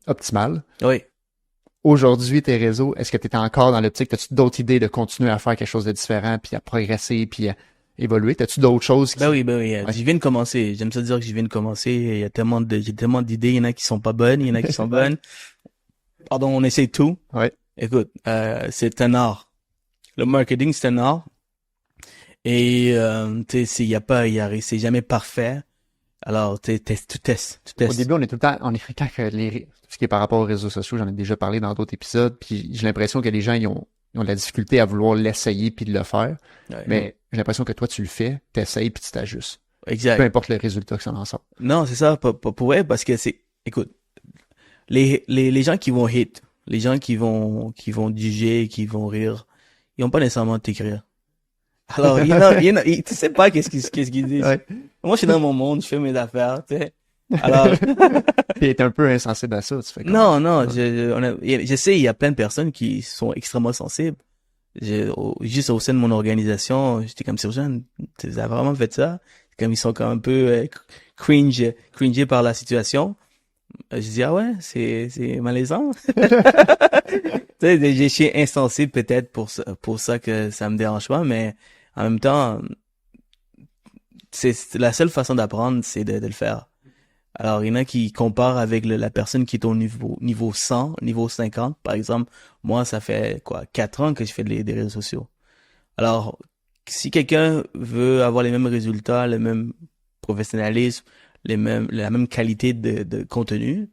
optimal. Oui. Aujourd'hui, tes réseaux, est-ce que tu es encore dans l'optique? As-tu d'autres idées de continuer à faire quelque chose de différent, puis à progresser, puis à évoluer? As-tu d'autres choses qui... Ben oui. Ouais. Je viens de commencer. J'aime ça dire que je viens de commencer. Il y a j'ai tellement d'idées. Il y en a qui sont pas bonnes, il y en a qui sont bonnes. Pardon, on essaie tout. Ouais. Écoute, c'est un art. Le marketing, c'est un art. Et tu sais, c'est jamais parfait. Alors, tu testes. Au début, on est tout le temps, quand ce qui est par rapport aux réseaux sociaux, j'en ai déjà parlé dans d'autres épisodes, puis j'ai l'impression que les gens, ils ont de la difficulté à vouloir l'essayer puis de le faire. Ouais. Mais j'ai l'impression que toi, tu le fais, t'essayes puis tu t'ajustes. Exact. Peu importe le résultat que ça en sort. Non, c'est ça, parce que écoute, les gens qui vont hate, les gens qui vont juger, qui vont rire, ils vont pas nécessairement t'écrire. Alors, tu sais pas qu'est-ce qu'ils disent. Ouais. Moi, je suis dans mon monde, je fais mes affaires, tu sais. Alors. T'es un peu insensible à ça, tu fais. Non, je sais, il y a plein de personnes qui sont extrêmement sensibles. Juste au sein de mon organisation, j'étais comme Sergent, tu as vraiment fait ça? Comme ils sont comme un peu cringés par la situation. Je dis, ah ouais, c'est malaisant. Tu sais, je suis insensible peut-être pour ça que ça me dérange pas, mais en même temps, c'est la seule façon d'apprendre, c'est de le faire. Alors, il y en a qui comparent avec la personne qui est au niveau 100, niveau 50, par exemple. Moi, ça fait 4 ans que je fais des réseaux sociaux. Alors, si quelqu'un veut avoir les mêmes résultats, le même professionnalisme, la même qualité de contenu,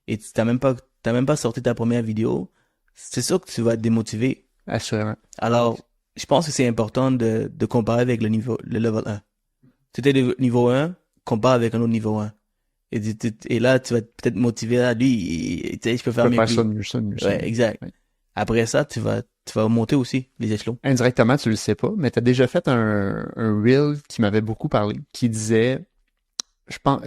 et t'as même pas sorti ta première vidéo, c'est sûr que tu vas te démotiver. Assurément. Alors, je pense que c'est important de comparer avec le level 1. Tu étais le niveau 1, compare avec un autre niveau 1. Et là, tu vas peut-être motiver à lui, tu sais, je peux faire mieux. Ouais, exact. Ouais. Après ça, tu vas monter aussi les échelons. Indirectement, tu le sais pas, mais tu as déjà fait un reel qui m'avait beaucoup parlé, qui disait,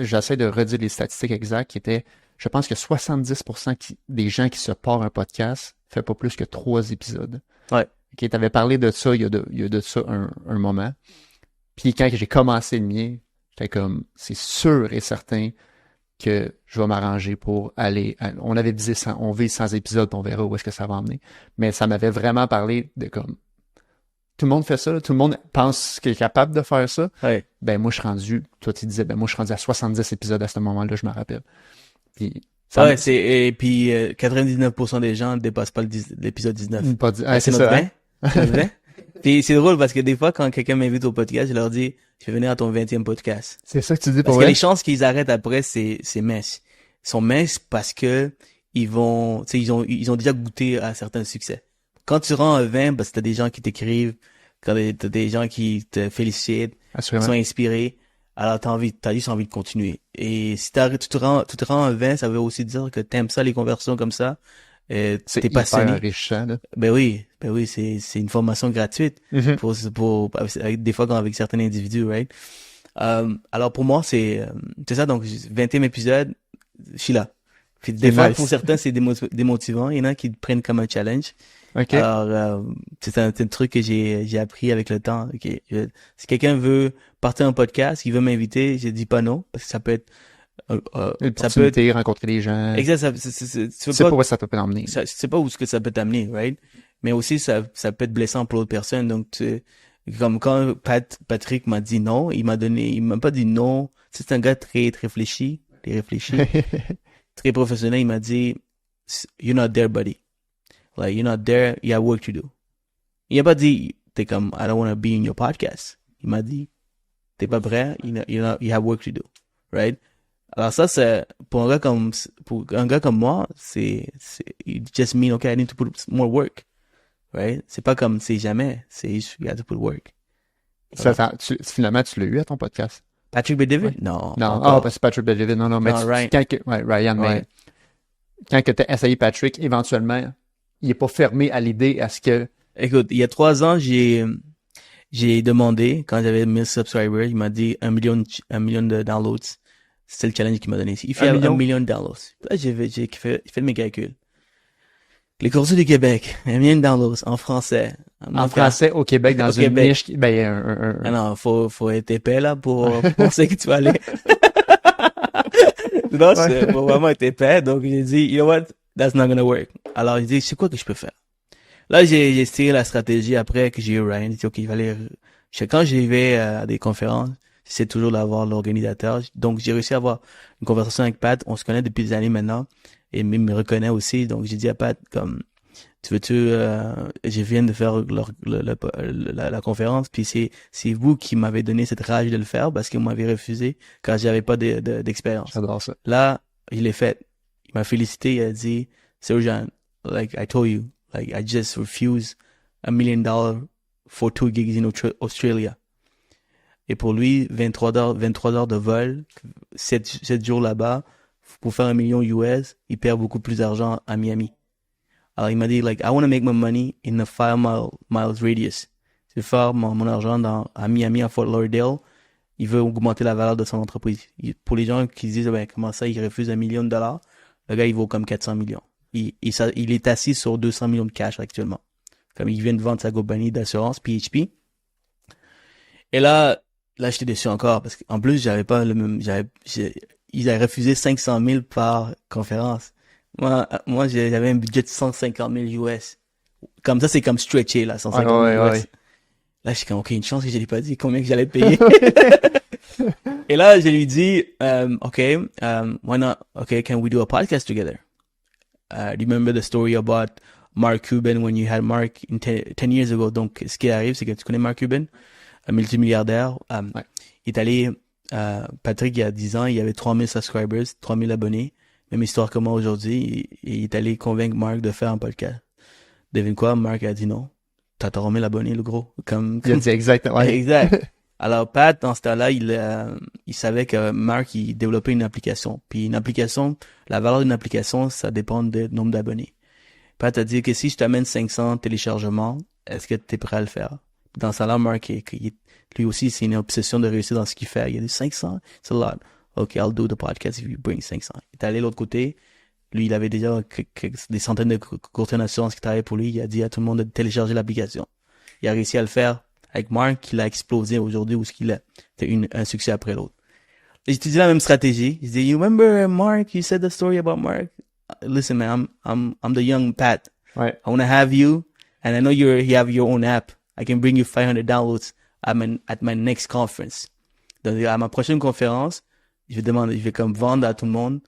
j'essaie de redire les statistiques exactes, qui étaient, je pense que 70% des gens qui se partent un podcast fait pas plus que 3 épisodes. Ouais. Ok, t'avais parlé de ça il y a de ça un moment. Puis quand j'ai commencé le mien, j'étais comme, c'est sûr et certain que je vais m'arranger pour aller... On avait visé on vise 100 épisodes, on verra où est-ce que ça va emmener. Mais ça m'avait vraiment parlé de comme... Tout le monde fait ça, là, tout le monde pense qu'il est capable de faire ça. Ouais. Ben moi, je suis rendu... Toi, tu disais, moi, je suis rendu à 70 épisodes à ce moment-là, je me rappelle. Puis... et puis 99% des gens ne dépassent pas l'épisode 19. Pas c'est ça, hein? C'est vrai? Puis c'est drôle parce que des fois, quand quelqu'un m'invite au podcast, je leur dis, je vais venir à ton 20e podcast. C'est ça que tu dis pour Parce que les chances qu'ils arrêtent après, c'est mince. Ils sont minces parce que ils ont déjà goûté à certains succès. Quand tu rends à 20, parce que t'as des gens qui t'écrivent, quand t'as des gens qui te félicitent, qui sont inspirés, alors t'as juste envie de continuer. Et si tu te rends à 20, ça veut aussi dire que t'aimes ça, les conversations comme ça. C'est passionné. hyper enrichissant, là. Ben oui, c'est une formation gratuite pour des fois avec certains individus, right? Alors pour moi c'est ça, donc 20e épisode, je suis là. Puis des fois pour certains c'est démotivant, il y en a qui prennent comme un challenge. Okay. Alors c'est un truc que j'ai appris avec le temps. Okay. Si quelqu'un veut partir un podcast, il veut m'inviter, je dis pas non parce que ça peut être ça peut être rencontrer des gens. Exact, tu sais pas où ça peut t'emmener. Tu sais pas où ce que ça peut t'amener, right? Mais aussi ça peut être blessant pour l'autre personne. Donc comme quand Patrick m'a dit non, il m'a pas dit non. C'est un gars très réfléchi, très professionnel. Il m'a dit you're not there, buddy. Like, you're not there, you have work to do. Il a pas dit, t'es comme, I don't want to be in your podcast. Il m'a dit, t'es pas prêt, you have work to do. Right? Alors ça, c'est, pour un gars comme moi, it just mean, okay, I need to put more work. Right? C'est pas comme, c'est jamais. C'est, you have to put work. Finalement, tu l'as eu à ton podcast. Patrick Bet-David? Ouais. Non. Non, c'est Patrick Bet-David. Non, mais Ryan. Ryan, mais quand que t'as essayé Patrick, éventuellement, il est pas fermé à l'idée à ce que... Écoute, il y a 3 ans, j'ai demandé, quand j'avais 1000 subscribers, il m'a dit 1 million de downloads. C'est le challenge qu'il m'a donné. Il fait 1 million de downloads. Là, j'ai fait mes calculs. Les courses du Québec, 1 million de downloads en français. En français, au Québec, dans une niche, Ah non, faut être épais, là, pour ce que tu vas aller. Non, faut vraiment être épais. Donc, j'ai dit, you know what? That's not gonna work. Alors, j'ai dit, c'est quoi que je peux faire? Là, j'ai tiré la stratégie après que j'ai eu Ryan. J'ai dit, OK, quand j'y vais à des conférences, j'essaie toujours d'avoir l'organisateur. Donc, j'ai réussi à avoir une conversation avec Pat. On se connaît depuis des années maintenant. Et il me reconnaît aussi. Donc, j'ai dit à Pat, comme, je viens de faire la conférence, puis c'est vous qui m'avez donné cette rage de le faire parce que vous m'avez refusé quand j'avais pas d'expérience. J'adore ça. Là, je l'ai fait. Il m'a félicité, il a dit, Sergeant, like I told you, like I just refused $1 million for 2 gigs in Australia. Et pour lui, 23 heures de vol, 7 jours là-bas, pour faire $1 million US, il perd beaucoup plus d'argent à Miami. Alors, il m'a dit, like, I want to make my money in a 5 miles radius. Je veux faire mon argent à Miami, à Fort Lauderdale. Il veut augmenter la valeur de son entreprise. Pour les gens qui se disent, ben, comment ça, il refuse $1 million, le gars, il vaut comme 400 millions. Il est assis sur 200 millions de cash actuellement. Comme il vient de vendre sa compagnie d'assurance, PHP. Et là, j'étais déçu encore, parce qu'en plus, j'avais pas le même, ils avaient refusé 500 000 par conférence. Moi, j'avais un budget de 150 000 US. Comme ça, c'est comme stretché, là, 150 000 US. Ouais. Là, je suis comme, OK, une chance que je l'ai pas dit combien que j'allais payer. Et là, je lui dis, why not? Okay, can we do a podcast together? Do you remember the story about Mark Cuban when you had Mark 10 years ago? Donc, ce qui arrive, c'est que tu connais Mark Cuban, un multimilliardaire. Ouais. Il est allé, Patrick, il y a 10 ans, il y avait 3000 subscribers, 3000 abonnés. Même histoire que moi aujourd'hui, il est allé convaincre Mark de faire un podcast. Devine quoi? Mark a dit non. T'as 3000 abonnés, le gros. Il a dit exactement. Ouais. Exact. Alors, Pat, dans ce temps-là, il savait que Mark, il développait une application. Puis une application, la valeur d'une application, ça dépend du nombre d'abonnés. Pat a dit que si je t'amène 500 téléchargements, est-ce que t'es prêt à le faire? Dans ce temps-là, Mark, lui aussi, c'est une obsession de réussir dans ce qu'il fait. Il a dit 500, c'est a lot. OK, I'll do the podcast if you bring 500. Il est allé de l'autre côté. Lui, il avait déjà des centaines de courtiers d'assurance qui travaillaient pour lui. Il a dit à tout le monde de télécharger l'application. Il a réussi à le faire avec Mark, il a explosé aujourd'hui où ce qu'il a. C'était un succès après l'autre. J'ai utilisé la même stratégie. Je dis, you remember Mark? You said the story about Mark? Listen, man, I'm the young Pat. Ouais. I want to have you, and I know you have your own app. I can bring you 500 downloads at my next conference. Donc, à ma prochaine conférence, je vais comme vendre à tout le monde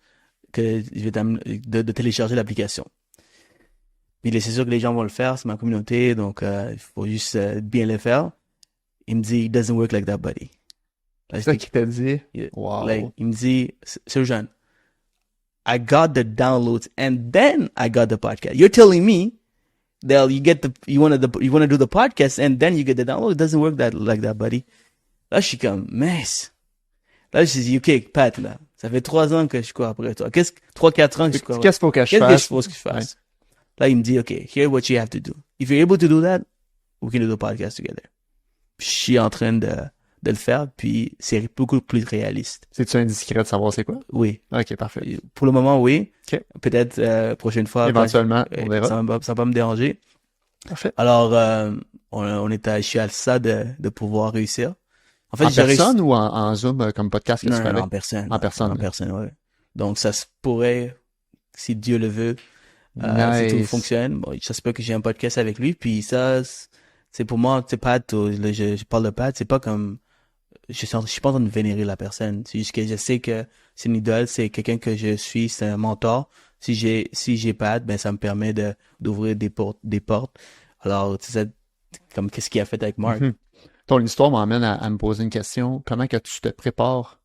que je vais de télécharger l'application. Puis c'est sûr que les gens vont le faire, c'est ma communauté, donc il faut juste bien le faire. Il me dit, it doesn't work like that, buddy. C'est ça qu'il t'a dit? Wow. Like, il me dit, Sergeant, I got the downloads and then I got the podcast. You're telling me that you want to do the podcast and then you get the download. It doesn't work like that, buddy. Là, je suis comme, mince. Là, je dis, OK, Pat, là, ça fait 3 ans que je cours après toi. 3-4 ans que je cours après toi. Qu'est-ce qu'il faut que je fasse? Ouais. Là, il me dit, OK, here's what you have to do. If you're able to do that, we can do the podcast together. Je suis en train de le faire, puis c'est beaucoup plus réaliste. C'est-tu indiscret de savoir c'est quoi? Oui. OK, parfait. Pour le moment, oui. OK. Peut-être prochaine fois. Éventuellement, on verra. Ça va pas me déranger. Parfait. Alors, je suis à ça de pouvoir réussir. En fait, en personne ou en Zoom comme podcast que tu fais? En personne. En personne. En personne, ouais. Donc, ça se pourrait, si Dieu le veut, nice. Si tout fonctionne. Bon, j'espère que j'ai un podcast avec lui. Puis ça, c'est pour moi, c'est Pat, je parle de Pat, c'est pas comme, je suis pas en train de vénérer la personne. C'est juste que je sais que c'est une idole, c'est quelqu'un que je suis, c'est un mentor. Si j'ai pas hâte, ben ça me permet d'ouvrir des portes. Alors, tu sais, comme qu'est-ce qu'il a fait avec Mark? Mhm. Ton histoire m'emmène à me poser une question. Comment que tu te prépares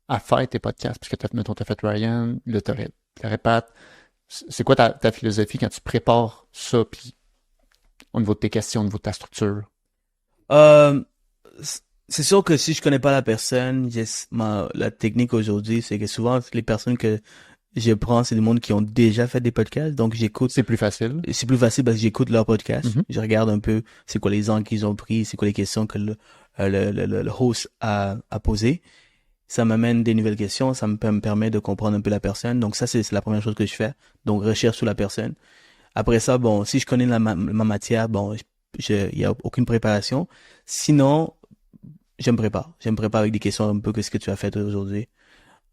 à faire tes podcasts? Parce que mettons, t'as fait Ryan, là, t'aurais Pat. C'est quoi ta philosophie quand tu prépares ça, puis au niveau de tes questions, au niveau de ta structure? Euh, c'est sûr que si je connais pas la personne, la technique aujourd'hui, c'est que souvent, les personnes que je prends, c'est des mondes qui ont déjà fait des podcasts, donc j'écoute. C'est plus facile. C'est plus facile parce que j'écoute leur podcast. Mhm. Je regarde un peu c'est quoi les angles qu'ils ont pris, c'est quoi les questions que le host a posées. Ça m'amène des nouvelles questions, ça me permet de comprendre un peu la personne. Donc ça, c'est la première chose que je fais. Donc recherche sur la personne. Après ça, bon, si je connais ma matière, bon, il y a aucune préparation. Sinon, je me prépare. Je me prépare avec des questions un peu que ce que tu as fait aujourd'hui.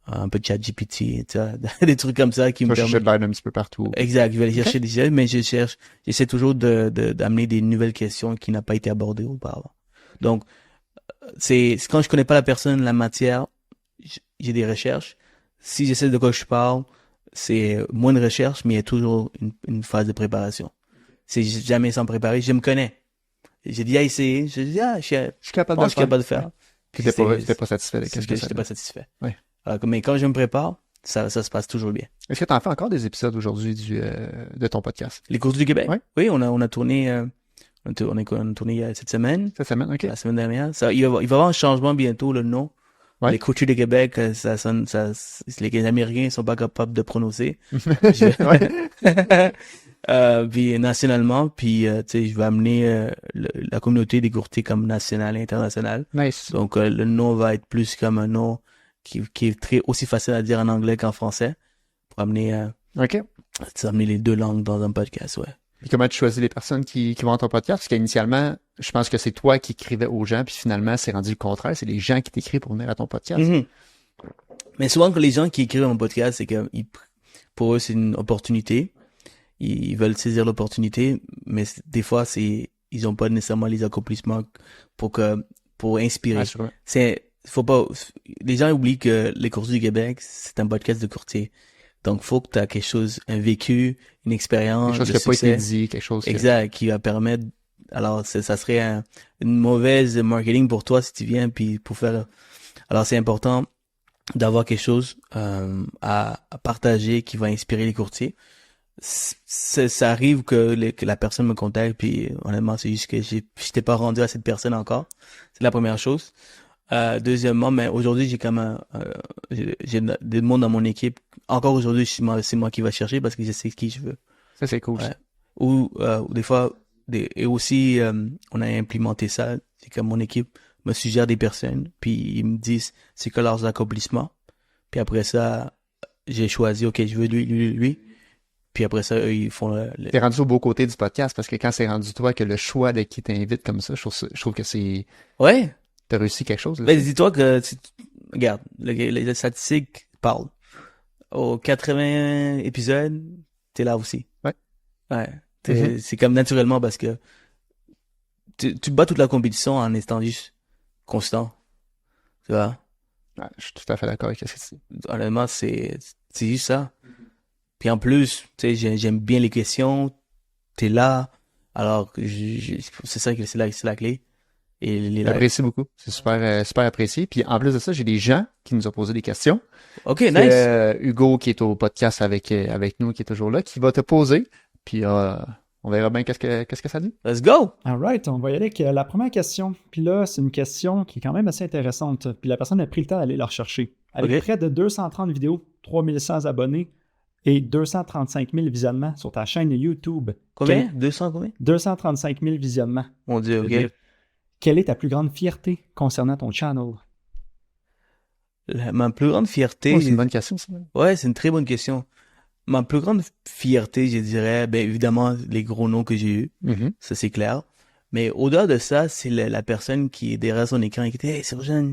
Un peu de ChatGPT, tu vois, des trucs comme ça qui me chercher permettent. de l'aide un petit peu partout. Exact, je vais aller chercher Ok. des idées, mais j'essaie toujours d'amener des nouvelles questions qui n'ont pas été abordées auparavant. Donc, c'est quand je connais pas la personne, la matière, j'ai des recherches. Si j'essaie de quoi je parle, c'est moins de recherche, mais il y a toujours une phase de préparation. C'est jamais sans préparer. Je me connais. J'ai déjà essayé. J'ai dit, Je suis je capable pense de que je suis capable de faire. faire. Puis Puis t'es pas satisfait de qu'est-ce que ça j'étais pas donne. satisfait. Ouais. Mais quand je me prépare, ça se passe toujours bien. Est-ce que tu en fais encore des épisodes aujourd'hui de ton podcast? Les courses du Québec? Ouais. Oui, on a tourné, on a tourné cette semaine, Cette semaine, ok. la semaine dernière. Il va y avoir un changement bientôt, le nom. Ouais. Les courses du Québec, ça sonne, les Américains sont pas capables de prononcer. Ouais. Puis nationalement, puis tu sais, je vais amener la communauté des courtiers comme national et international. Nice. Donc le nom va être plus comme un nom qui est très aussi facile à dire en anglais qu'en français pour amener Ok. amener les deux langues dans un podcast, ouais. Puis comment tu choisis les personnes qui vont dans ton podcast? Parce qu'initialement, je pense que c'est toi qui écrivais aux gens, puis finalement, c'est rendu le contraire. C'est les gens qui t'écrivent pour venir à ton podcast. Mhm. Mais souvent que les gens qui écrivent un podcast, c'est que pour eux c'est une opportunité. Ils veulent saisir l'opportunité, mais des fois ils ont pas nécessairement les accomplissements pour inspirer. Assurément. Faut pas, les gens oublient que les courtiers du Québec, c'est un podcast de courtier. Donc, faut que tu as quelque chose, un vécu, une expérience, Quelque chose de qui n'a pas été succès. dit, quelque chose Exact, qui va permettre, alors, ça serait une mauvaise marketing pour toi si tu viens, puis pour faire, alors c'est important d'avoir quelque chose, à partager qui va inspirer les courtiers. Ça arrive que la personne me contacte, puis honnêtement, c'est juste que j'étais pas rendu à cette personne encore. C'est la première chose. Deuxièmement, mais aujourd'hui, j'ai comme j'ai des monde dans mon équipe. Encore aujourd'hui, c'est moi qui va chercher parce que je sais qui je veux. Ça, c'est cool. Ouais. Ou des fois, et aussi, on a implémenté ça. C'est que mon équipe me suggère des personnes, puis ils me disent c'est que leurs accomplissements. Puis après ça, j'ai choisi, ok, je veux lui. Puis après ça, eux, ils font T'es rendu au beau côté du podcast parce que quand c'est rendu toi que le choix de qui t'invite comme ça, je trouve que c'est... Ouais. T'as réussi quelque chose. Là, Ben, dis-toi que, regarde, les statistiques parlent. Aux 80 épisodes, t'es là aussi. Ouais. Ouais. Mhm. C'est comme naturellement parce que tu bats toute la compétition en étant juste constant. Tu vois? Ouais, je suis tout à fait d'accord avec ce que tu dis. Honnêtement, c'est juste ça. Puis en plus, tu sais, j'aime bien les questions. T'es là. Alors, c'est ça que c'est la clé. Et J'apprécie beaucoup. C'est super apprécié. Puis en plus de ça, j'ai des gens qui nous ont posé des questions. Ok, C'est, nice. Hugo qui est au podcast avec nous, qui est toujours là, qui va te poser. Puis on verra bien qu'est-ce que ça dit. Let's go. All right, on va y aller avec la première question. Puis là, c'est une question qui est quand même assez intéressante. Puis la personne a pris le temps d'aller la rechercher. Avec Ok. près de 230 vidéos, 3100 abonnés et 235 000 visionnements sur ta chaîne YouTube. Combien? 200 combien? 235 000 visionnements. Mon Dieu, ok. C'est-à-dire, quelle est ta plus grande fierté concernant ton channel? Ma plus grande fierté. Oh, c'est une bonne question, ça. Ouais, c'est une très bonne question. Ma plus grande fierté, je dirais, ben évidemment, les gros noms que j'ai eus, Mhm. ça c'est clair. Mais au-delà de ça, c'est la personne qui est derrière son écran et qui dit « Hey, Sergent,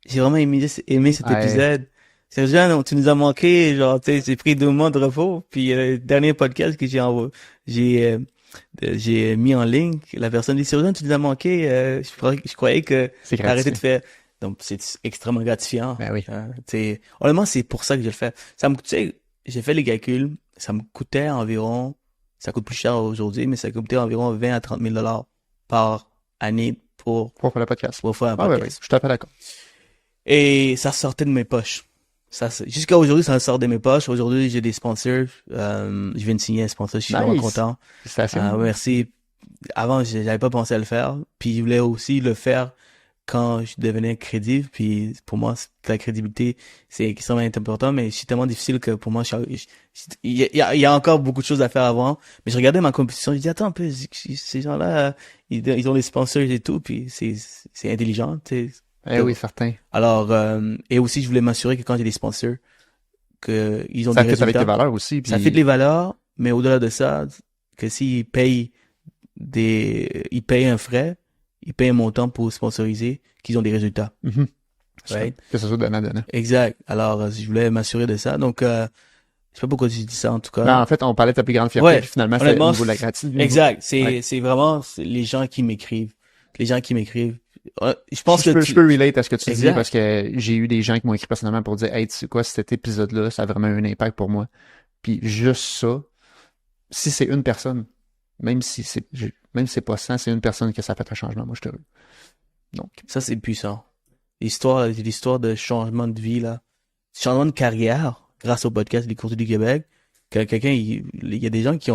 j'ai vraiment aimé cet Ouais. épisode. Sergent, tu nous as manqué, genre, tu sais, j'ai pris 2 mois de repos. » Puis le dernier podcast que j'ai mis en ligne, la personne dit « Sergent, tu nous as manqué, je croyais que C'est t'as arrêté gratifiant. de faire. » Donc c'est extrêmement gratifiant. Ben oui. Tu sais, honnêtement, c'est pour ça que je le fais. Tu sais, j'ai fait les calculs. ça me coûtait environ, ça coûte plus cher aujourd'hui, mais ça coûtait environ 20 à 30 000 $ par année pour Pour faire le podcast. faire un Ah ouais, podcast. je suis tout à fait d'accord. Et ça sortait de mes poches. Jusqu'à aujourd'hui, ça sort de mes poches. Aujourd'hui, j'ai des sponsors. Je viens de signer un sponsor. Je suis vraiment content. Félicitations. Merci. Avant, j'avais pas pensé à le faire. Puis, je voulais aussi le faire quand je devenais crédible. Puis, pour moi, la crédibilité, c'est extrêmement important. Mais c'est tellement difficile que pour moi, il y a encore beaucoup de choses à faire avant. Mais je regardais ma compétition. Je dis, attends un peu, ces gens-là, ils ont des sponsors et tout. Puis, c'est intelligent, tu sais. Oui, certain. Alors, et aussi, je voulais m'assurer que quand j'ai des sponsors, que ils ont Ça des fit résultats. avec tes valeurs aussi. Puis... Ça fit les valeurs, mais au-delà de ça, que s'ils payent ils payent un frais, ils payent un montant pour sponsoriser, qu'ils ont des résultats. Mhm. Right? Que ce soit donnant. Exact. Alors, je voulais m'assurer de ça. Donc, je sais pas pourquoi tu dis ça, en tout cas. Non, en fait, on parlait de ta plus grande fierté, Ouais, puis finalement, c'est au honnêtement, niveau de la gratitude. Exact. Ouais. C'est vraiment les gens qui m'écrivent. Les gens qui m'écrivent. Je pense que je peux relate à ce que tu dis Exact. parce que j'ai eu des gens qui m'ont écrit personnellement pour dire, hey, tu sais quoi, cet épisode-là, ça a vraiment eu un impact pour moi. Puis juste ça, si c'est une personne, même si c'est pas 100, c'est une personne que ça fait un changement, moi je suis heureux. Donc. Ça, c'est puissant. L'histoire de changement de vie, là. Changement de carrière, grâce au podcast Les Courtiers du Québec. Il y a des gens qui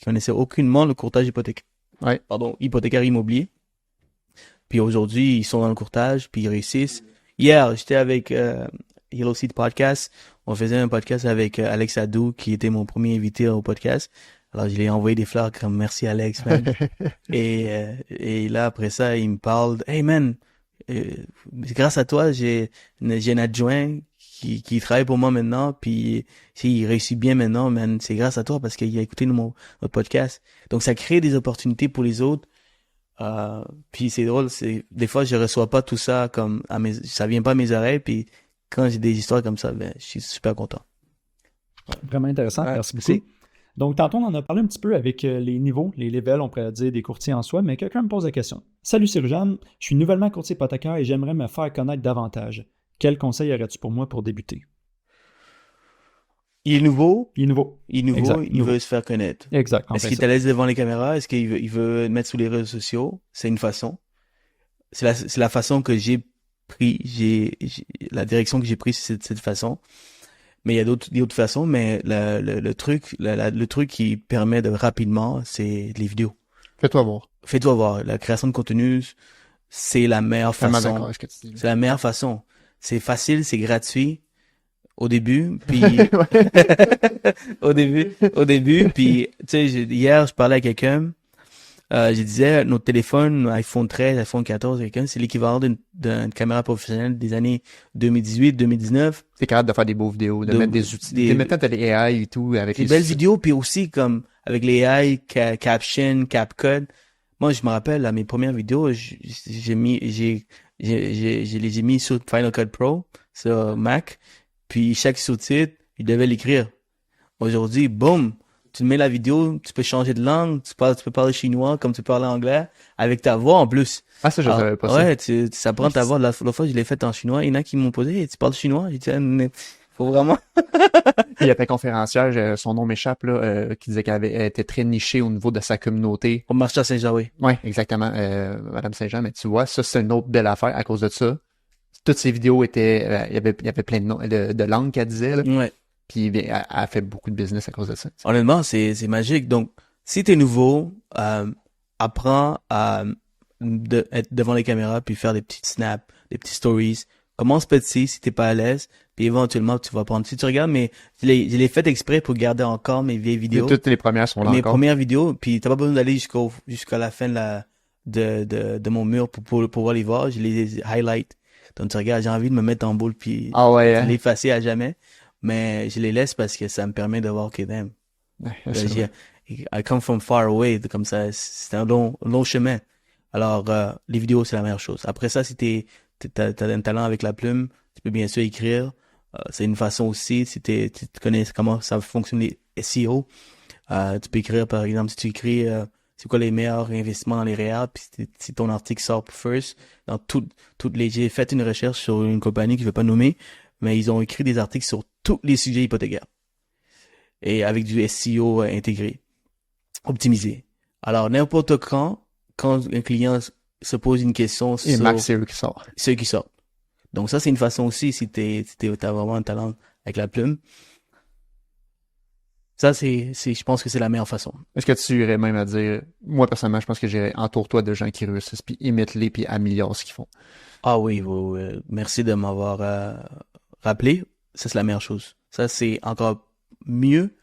connaissaient aucunement le courtage hypothécaire immobilier. Puis aujourd'hui, ils sont dans le courtage, puis ils réussissent. Hier, j'étais avec Yellow Seed Podcast. On faisait un podcast avec Alex Adou, qui était mon premier invité au podcast. Alors, je lui ai envoyé des fleurs comme merci Alex, man. et là, après ça, il me parle, hey man, grâce à toi, j'ai un adjoint qui travaille pour moi maintenant, puis il réussit bien maintenant, man. C'est grâce à toi parce qu'il a écouté notre podcast. Donc, ça crée des opportunités pour les autres. Puis c'est drôle, des fois je reçois pas tout ça ça vient pas à mes oreilles, puis quand j'ai des histoires comme ça, ben je suis super content. Vraiment intéressant, merci beaucoup. Donc tantôt on en a parlé un petit peu avec les niveaux, les levels, on pourrait dire des courtiers en soi, mais quelqu'un me pose la question. Salut Cyril-Jeanne, je suis nouvellement courtier hypothécaire et j'aimerais me faire connaître davantage. Quel conseil aurais-tu pour moi pour débuter? Il est nouveau, Exact, il veut se faire connaître. Exact. Est-ce qu'il est à l'aise devant les caméras? Est-ce qu'il veut mettre sur les réseaux sociaux? C'est une façon. C'est la façon que j'ai pris, la direction que j'ai prise, c'est cette façon. Mais il y a d'autres façons, mais le truc qui permet de rapidement, c'est les vidéos. Fais-toi voir. Fais-toi voir. La création de contenu, c'est la meilleure façon. C'est la meilleure façon. C'est facile, c'est gratuit. Au début, puis au début, puis tu sais, hier je parlais à quelqu'un, je disais notre téléphone iPhone 13, iPhone 14, c'est l'équivalent d'une caméra professionnelle des années 2018-2019. T'es capable de faire des beaux vidéos, de mettre des outils, maintenant t'as les AI et tout avec des belles vidéos, puis aussi comme avec les AI, Caption, CapCut. Moi, je me rappelle à mes premières vidéos, je les ai mis sur Final Cut Pro sur Mac. Puis chaque sous-titre, il devait l'écrire. Aujourd'hui, boum, tu mets la vidéo, tu peux changer de langue, tu peux parler chinois comme tu peux parler anglais, avec ta voix en plus. Ah, ça, je savais pas ça. Ouais, ça prend ta voix. L'autre fois, je l'ai fait en chinois. Il y en a qui m'ont posé, hey, tu parles chinois? J'ai dit, faut vraiment. Il y a ta conférencière, son nom m'échappe, là, qui disait qu'elle était très nichée au niveau de sa communauté. Au marché à Saint-Jean, oui. Ouais, exactement, Madame Saint-Jean, mais tu vois, ça, c'est une autre belle affaire à cause de ça. Toutes ces vidéos étaient, il y avait plein de langues qu'elle disait, là. Ouais. Puis elle a fait beaucoup de business à cause de ça. Honnêtement, c'est magique. Donc, si t'es nouveau, apprends à être devant les caméras puis faire des petites snaps, des petites stories. Commence petit si t'es pas à l'aise, puis éventuellement tu vas prendre. Si tu regardes, mais je l'ai fait exprès pour garder encore mes vieilles vidéos. Toutes les premières sont là mes encore. Premières vidéos, puis t'as pas besoin d'aller jusqu'à la fin de mon mur pour pouvoir les voir. Je les highlight. Donc tu regardes, j'ai envie de me mettre en boule puis l'effacer à jamais, mais je les laisse parce que ça me permet de voir que damn. I come from far away, comme ça, c'est un long chemin. Alors les vidéos c'est la meilleure chose. Après ça, si t'as un talent avec la plume, tu peux bien sûr écrire. C'est une façon aussi, si tu connais comment ça fonctionne les SEO, tu peux écrire par exemple si tu écris c'est quoi les meilleurs investissements dans les REER, puis si ton article sort first, dans j'ai fait une recherche sur une compagnie que je vais pas nommer, mais ils ont écrit des articles sur tous les sujets hypothécaires. et avec du SEO intégré, optimisé. Alors, n'importe quand un client se pose une question Et sur Max, c'est eux qui sortent. ceux qui sortent. Donc ça, c'est une façon aussi, si t'as vraiment un talent avec la plume. Ça, je pense que c'est la meilleure façon. Est-ce que tu irais même à dire, moi personnellement, je pense que j'irais entoure-toi de gens qui réussissent, puis imite-les, puis améliore ce qu'ils font. Ah oui, merci de m'avoir rappelé. Ça, c'est la meilleure chose. Ça, c'est encore mieux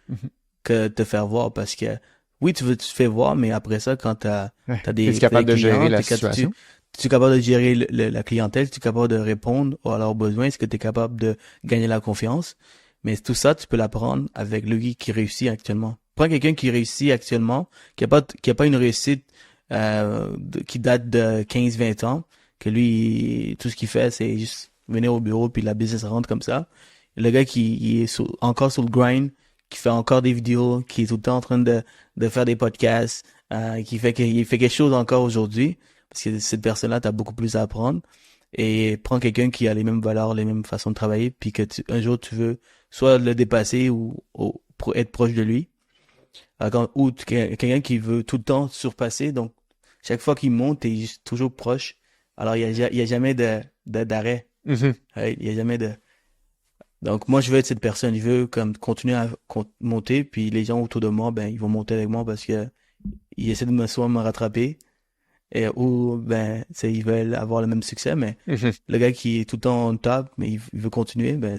que te faire voir parce que oui, tu te fais voir, mais après ça, quand t'as des Es-tu capable de gérer la clients, situation? tu es capable de gérer la clientèle, tu es capable de répondre à leurs besoins, est-ce que tu es capable de gagner la confiance? Mais tout ça, tu peux l'apprendre avec lui qui réussit actuellement. Prends quelqu'un qui réussit actuellement, qui a pas une réussite qui date de 15-20 ans, que lui, tout ce qu'il fait, c'est juste venir au bureau puis la business rentre comme ça. Le gars qui est encore sur le grind, qui fait encore des vidéos, qui est tout le temps en train de faire des podcasts, il fait quelque chose encore aujourd'hui, parce que cette personne-là, t'as beaucoup plus à apprendre. Et prends quelqu'un qui a les mêmes valeurs, les mêmes façons de travailler, puis que un jour tu veux soit le dépasser ou être proche de lui. Ou quelqu'un qui veut tout le temps surpasser, donc chaque fois qu'il monte, t'es toujours proche. Alors il y a jamais d'arrêt. Ouais, il y a jamais de. Donc moi je veux être cette personne, je veux comme continuer à monter, puis les gens autour de moi, ben ils vont monter avec moi parce que ils essaient de soit me rattraper, ou ben ils veulent avoir le même succès, mais le gars qui est tout le temps on top, mais il veut continuer, ben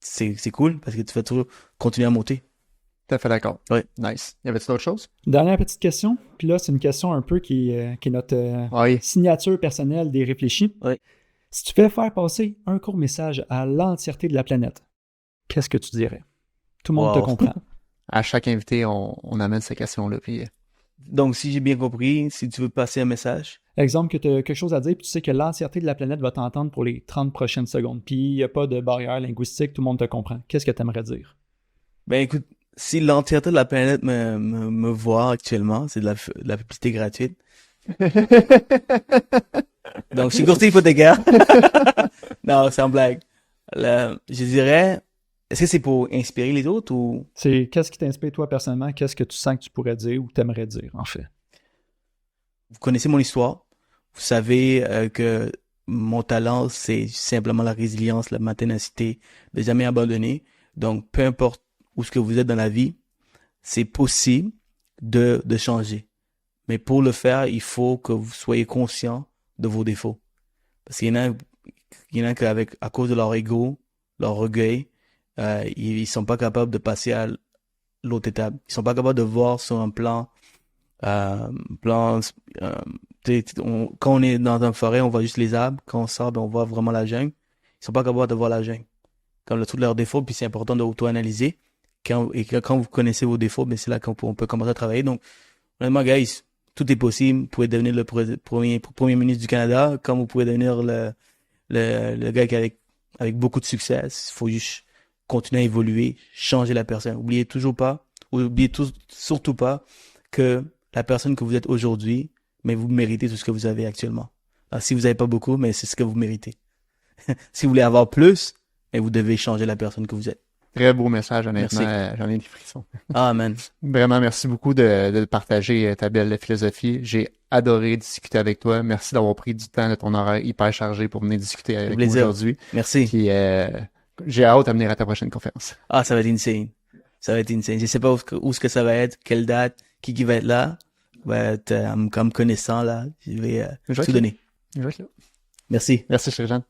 c'est cool parce que tu vas toujours continuer à monter. Tout à fait d'accord. Ouais. Nice. Y avait-tu d'autres choses? Dernière petite question, puis là, c'est une question un peu qui est notre Oui. signature personnelle des réfléchis. Oui. Si tu fais faire passer un court message à l'entièreté de la planète, qu'est-ce que tu dirais? Tout le monde te comprend. À chaque invité, on amène ces questions-là. Puis... Donc, si j'ai bien compris, si tu veux passer un message. Exemple que tu as quelque chose à dire, puis tu sais que l'entièreté de la planète va t'entendre pour les 30 prochaines secondes, puis il n'y a pas de barrière linguistique, tout le monde te comprend. Qu'est-ce que tu aimerais dire? Ben écoute, si l'entièreté de la planète me voit actuellement, c'est de la publicité gratuite. Donc, chez Courtier Hypothécaire. Non, c'est en blague. Je dirais, est-ce que c'est pour inspirer les autres ou... C'est qu'est-ce qui t'inspire toi personnellement? Qu'est-ce que tu sens que tu pourrais dire ou t'aimerais dire, en fait? Vous connaissez mon histoire. Vous savez que mon talent, c'est simplement la résilience, la ténacité, de jamais abandonner. Donc, peu importe où ce que vous êtes dans la vie, c'est possible de changer. Mais pour le faire, il faut que vous soyez conscient de vos défauts. Parce qu'il y en a à cause de leur ego, leur orgueil, ils sont pas capables de passer à l'autre étape. Ils sont pas capables de voir sur un plan, quand on est dans une forêt, on voit juste les arbres. Quand on sort, ben, on voit vraiment la jungle. Ils sont pas capables de voir la jungle. Comme tous leurs défauts, puis c'est important de auto-analyser. Quand vous connaissez vos défauts, ben c'est là qu'on peut commencer à travailler. Donc, honnêtement, guys, tout est possible. Vous pouvez devenir le premier ministre du Canada, comme vous pouvez devenir le gars qui avec beaucoup de succès. Il faut juste continuer à évoluer, changer la personne. Oubliez surtout pas que la personne que vous êtes aujourd'hui, mais vous méritez tout ce que vous avez actuellement. Alors, si vous n'avez pas beaucoup, mais c'est ce que vous méritez. Si vous voulez avoir plus, mais vous devez changer la personne que vous êtes. Très beau message, honnêtement. Merci. J'en ai des frissons. Ah, man. Vraiment, merci beaucoup de partager ta belle philosophie. J'ai adoré discuter avec toi. Merci d'avoir pris du temps de ton horaire hyper chargé pour venir discuter avec nous aujourd'hui. Merci. Puis, j'ai hâte à venir à ta prochaine conférence. Ah, ça va être insane. Ça va être insane. Je sais pas où est-ce que ça va être, quelle date, qui va être là. Comme connaissant, là, je vais tout donner. Je vais être là. Merci. Merci, Stéphane.